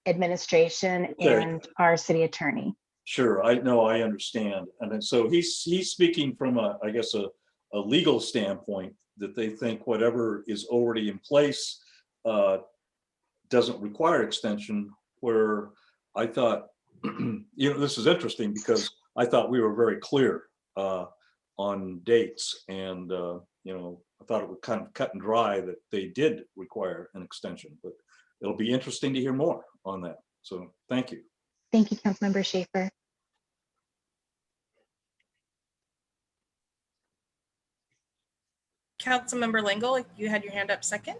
administration and our city attorney. Sure, I know, I understand. And then, so he's speaking from I guess a legal standpoint, that they think whatever is already in place doesn't require extension, where I thought, this is interesting because I thought we were very clear on dates, and I thought it was kind of cut and dry that they did require an extension, but it'll be interesting to hear more on that. So thank you. Thank you, Councilmember Schaefer. Councilmember Langle, you had your hand up second.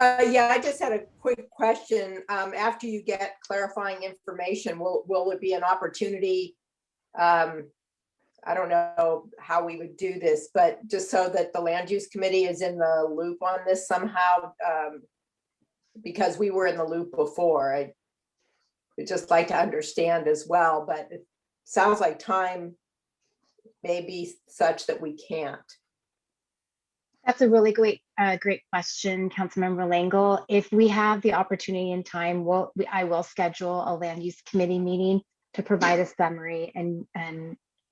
Yeah, I just had a quick question. After you get clarifying information, will it be an opportunity? I don't know how we would do this, but just so that the land use committee is in the loop on this somehow, because we were in the loop before. I would just like to understand as well, but it sounds like time may be such that we can't. That's a really great question, Councilmember Langle. If we have the opportunity and time, I will schedule a land use committee meeting to provide a summary and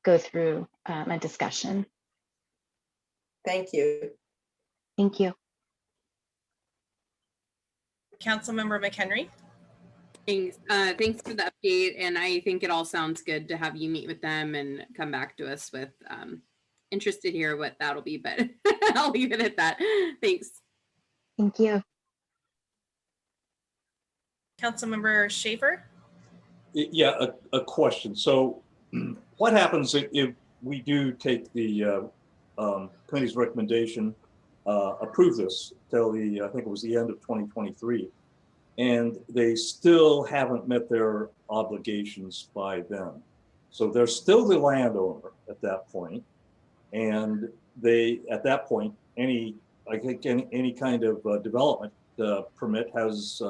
go through a discussion. Thank you. Thank you. Councilmember McHenry. Thanks. Thanks for the update. And I think it all sounds good to have you meet with them and come back to us with interested to hear what that'll be, but I'll leave it at that. Thanks. Thank you. Councilmember Schaefer. Yeah, a question. So what happens if we do take the committee's recommendation, approve this till the, I think it was the end of 2023, and they still haven't met their obligations by then? So they're still the landowner at that point. And they, at that point, I think any kind of development permit has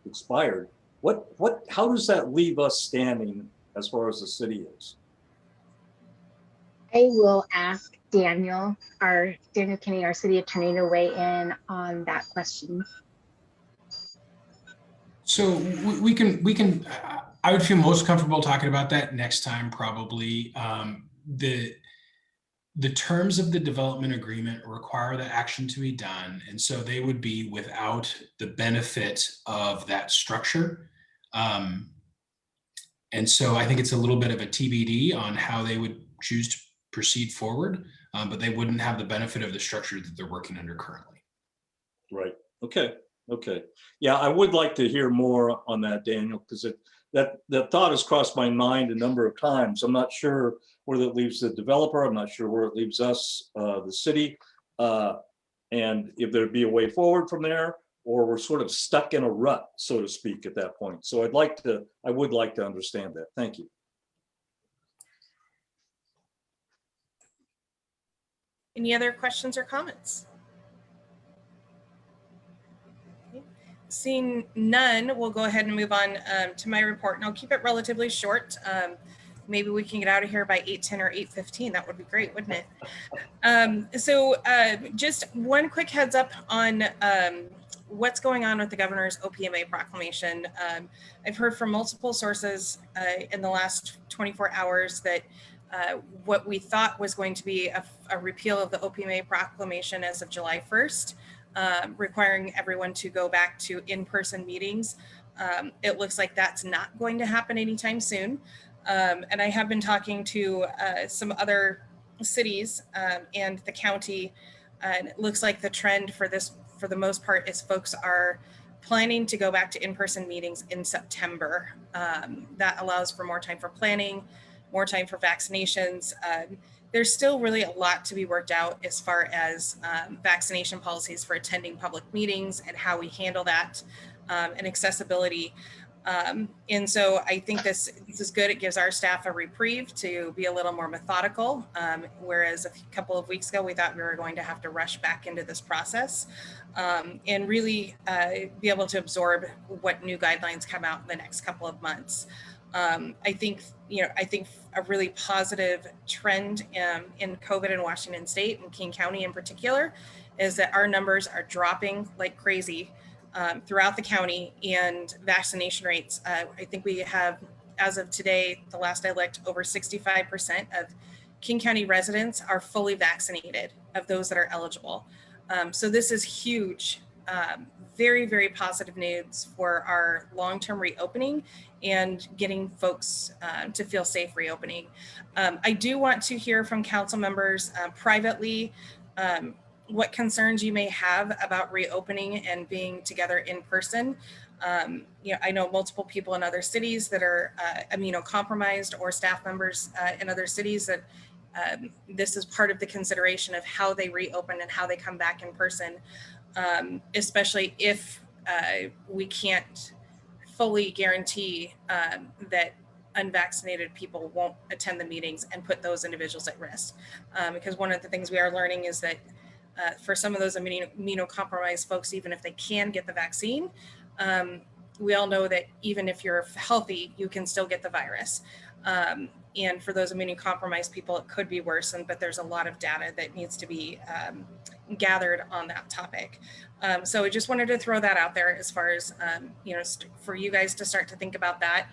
expired. How does that leave us standing as far as the city is? I will ask Daniel Kinney, our city attorney, to weigh in on that question. So we can, I would feel most comfortable talking about that next time, probably. The terms of the development agreement require the action to be done. And so they would be without the benefit of that structure. And so I think it's a little bit of a TBD on how they would choose to proceed forward, but they wouldn't have the benefit of the structure that they're working under currently. Right. Okay. Okay. Yeah, I would like to hear more on that, Daniel, because that thought has crossed my mind a number of times. I'm not sure where that leaves the developer. I'm not sure where it leaves us, the city, and if there'd be a way forward from there, or we're sort of stuck in a rut, so to speak, at that point. So I would like to understand that. Thank you. Any other questions or comments? Seeing none, we'll go ahead and move on to my report, and I'll keep it relatively short. Maybe we can get out of here by 8:10 or 8:15. That would be great, wouldn't it? So just one quick heads up on what's going on with the governor's OPMA proclamation. I've heard from multiple sources in the last 24 hours that what we thought was going to be a repeal of the OPMA proclamation as of July 1st, requiring everyone to go back to in-person meetings. It looks like that's not going to happen anytime soon. And I have been talking to some other cities and the county, and it looks like the trend for this, for the most part, is folks are planning to go back to in-person meetings in September. That allows for more time for planning, more time for vaccinations. There's still really a lot to be worked out as far as vaccination policies for attending public meetings and how we handle that, and accessibility. And so I think this is good. It gives our staff a reprieve to be a little more methodical, whereas a couple of weeks ago, we thought we were going to have to rush back into this process, and really be able to absorb what new guidelines come out in the next couple of months. I think a really positive trend in COVID in Washington State and King County in particular is that our numbers are dropping like crazy throughout the county, and vaccination rates. I think we have, as of today, the last I looked, over 65% of King County residents are fully vaccinated of those that are eligible. So this is huge. Very, very positive news for our long-term reopening and getting folks to feel safe reopening. I do want to hear from council members privately what concerns you may have about reopening and being together in person. I know multiple people in other cities that are immunocompromised, or staff members in other cities that this is part of the consideration of how they reopen and how they come back in person. especially if we can't fully guarantee that unvaccinated people won't attend the meetings and put those individuals at risk. Because one of the things we are learning is that for some of those immunocompromised folks, even if they can get the vaccine, we all know that even if you're healthy, you can still get the virus. And for those immunocompromised people, it could be worse, but there's a lot of data that needs to be gathered on that topic. So I just wanted to throw that out there as far as, for you guys to start to think about that.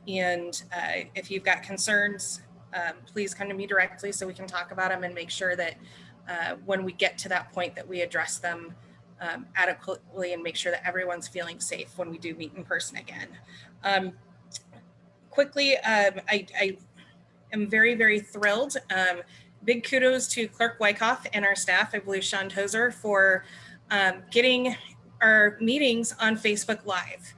And if you've got concerns, please come to me directly so we can talk about them and make sure that when we get to that point that we address them adequately and make sure that everyone's feeling safe when we do meet in person again. Quickly, I am very, very thrilled. Big kudos to Clerk Wyckoff and our staff, I believe Sean Tozer, for getting our meetings on Facebook Live.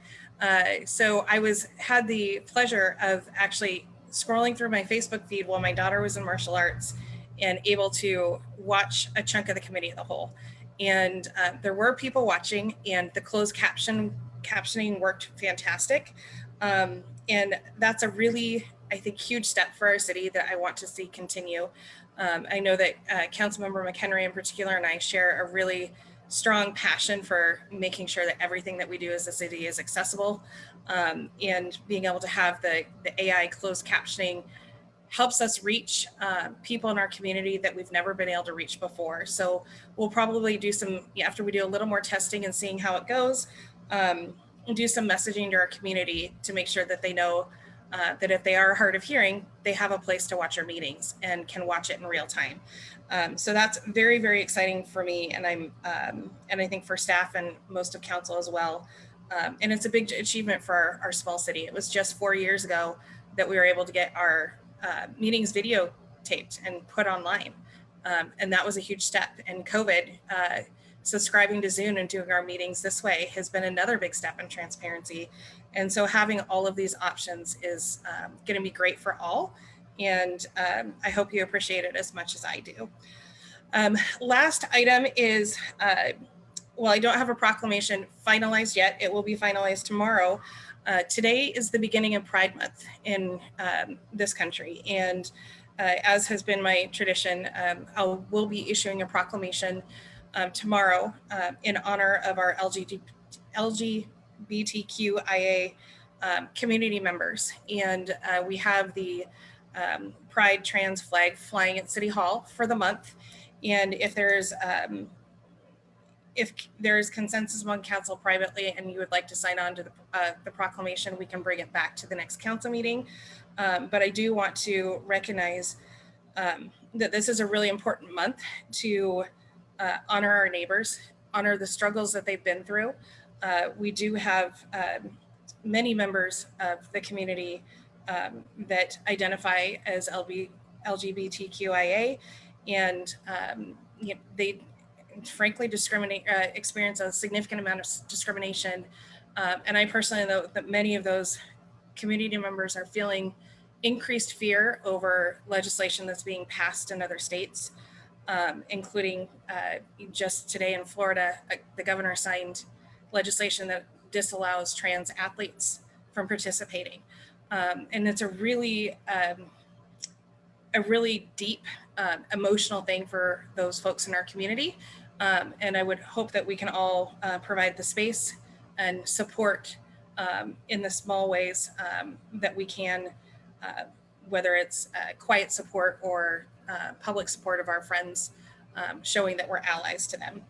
So I had the pleasure of actually scrolling through my Facebook feed while my daughter was in martial arts and able to watch a chunk of the committee of the whole. And there were people watching, and the closed captioning worked fantastic. And that's a really, I think, huge step for our city that I want to see continue. I know that Councilmember McHenry in particular and I share a really strong passion for making sure that everything that we do as a city is accessible, and being able to have the AI closed captioning helps us reach people in our community that we've never been able to reach before. So we'll probably do after we do a little more testing and seeing how it goes, do some messaging to our community to make sure that they know that if they are hard of hearing, they have a place to watch our meetings and can watch it in real time. So that's very, very exciting for me, and and I think for staff and most of council as well. And it's a big achievement for our small city. It was just 4 years ago that we were able to get our meetings videotaped and put online. And that was a huge step. And COVID, subscribing to Zoom and doing our meetings this way has been another big step in transparency. And so having all of these options is going to be great for all. And I hope you appreciate it as much as I do. Last item is, well, I don't have a proclamation finalized yet. It will be finalized tomorrow. Today is the beginning of Pride Month in this country. And as has been my tradition, we'll be issuing a proclamation tomorrow in honor of our LGBTQIA community members. And we have the Pride trans flag flying at City Hall for the month. And if there's consensus among council privately and you would like to sign on to the proclamation, we can bring it back to the next council meeting. But I do want to recognize that this is a really important month to honor our neighbors, honor the struggles that they've been through. We do have many members of the community that identify as LGBTQIA, and they frankly experience a significant amount of discrimination. And I personally know that many of those community members are feeling increased fear over legislation that's being passed in other states, including just today in Florida, the governor signed legislation that disallows trans athletes from participating. And it's a really deep emotional thing for those folks in our community. And I would hope that we can all provide the space and support in the small ways that we can, whether it's quiet support or public support of our friends, showing that we're allies to them.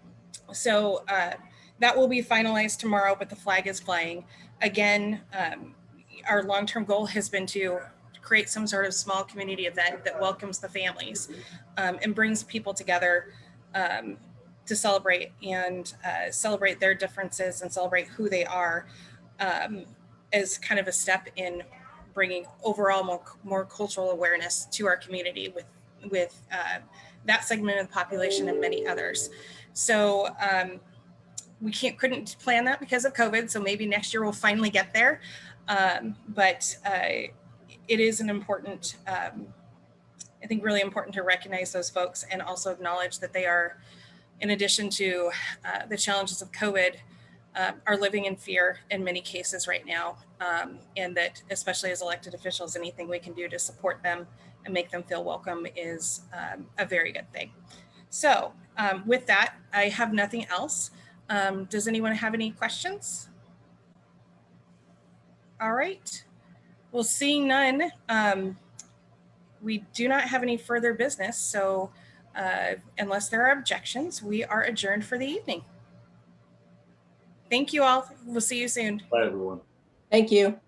So that will be finalized tomorrow, but the flag is flying. Again, our long-term goal has been to create some sort of small community event that welcomes the families and brings people together to celebrate and celebrate their differences and celebrate who they are, as kind of a step in bringing overall more cultural awareness to our community with that segment of the population and many others. So we couldn't plan that because of COVID. So maybe next year we'll finally get there. But it is an important, I think really important to recognize those folks and also acknowledge that they are in addition to the challenges of COVID, are living in fear in many cases right now. And that, especially as elected officials, anything we can do to support them and make them feel welcome is a very good thing. So with that, I have nothing else. Does anyone have any questions? All right. Well, seeing none, we do not have any further business. So unless there are objections, we are adjourned for the evening. Thank you all. We'll see you soon. Bye, everyone. Thank you.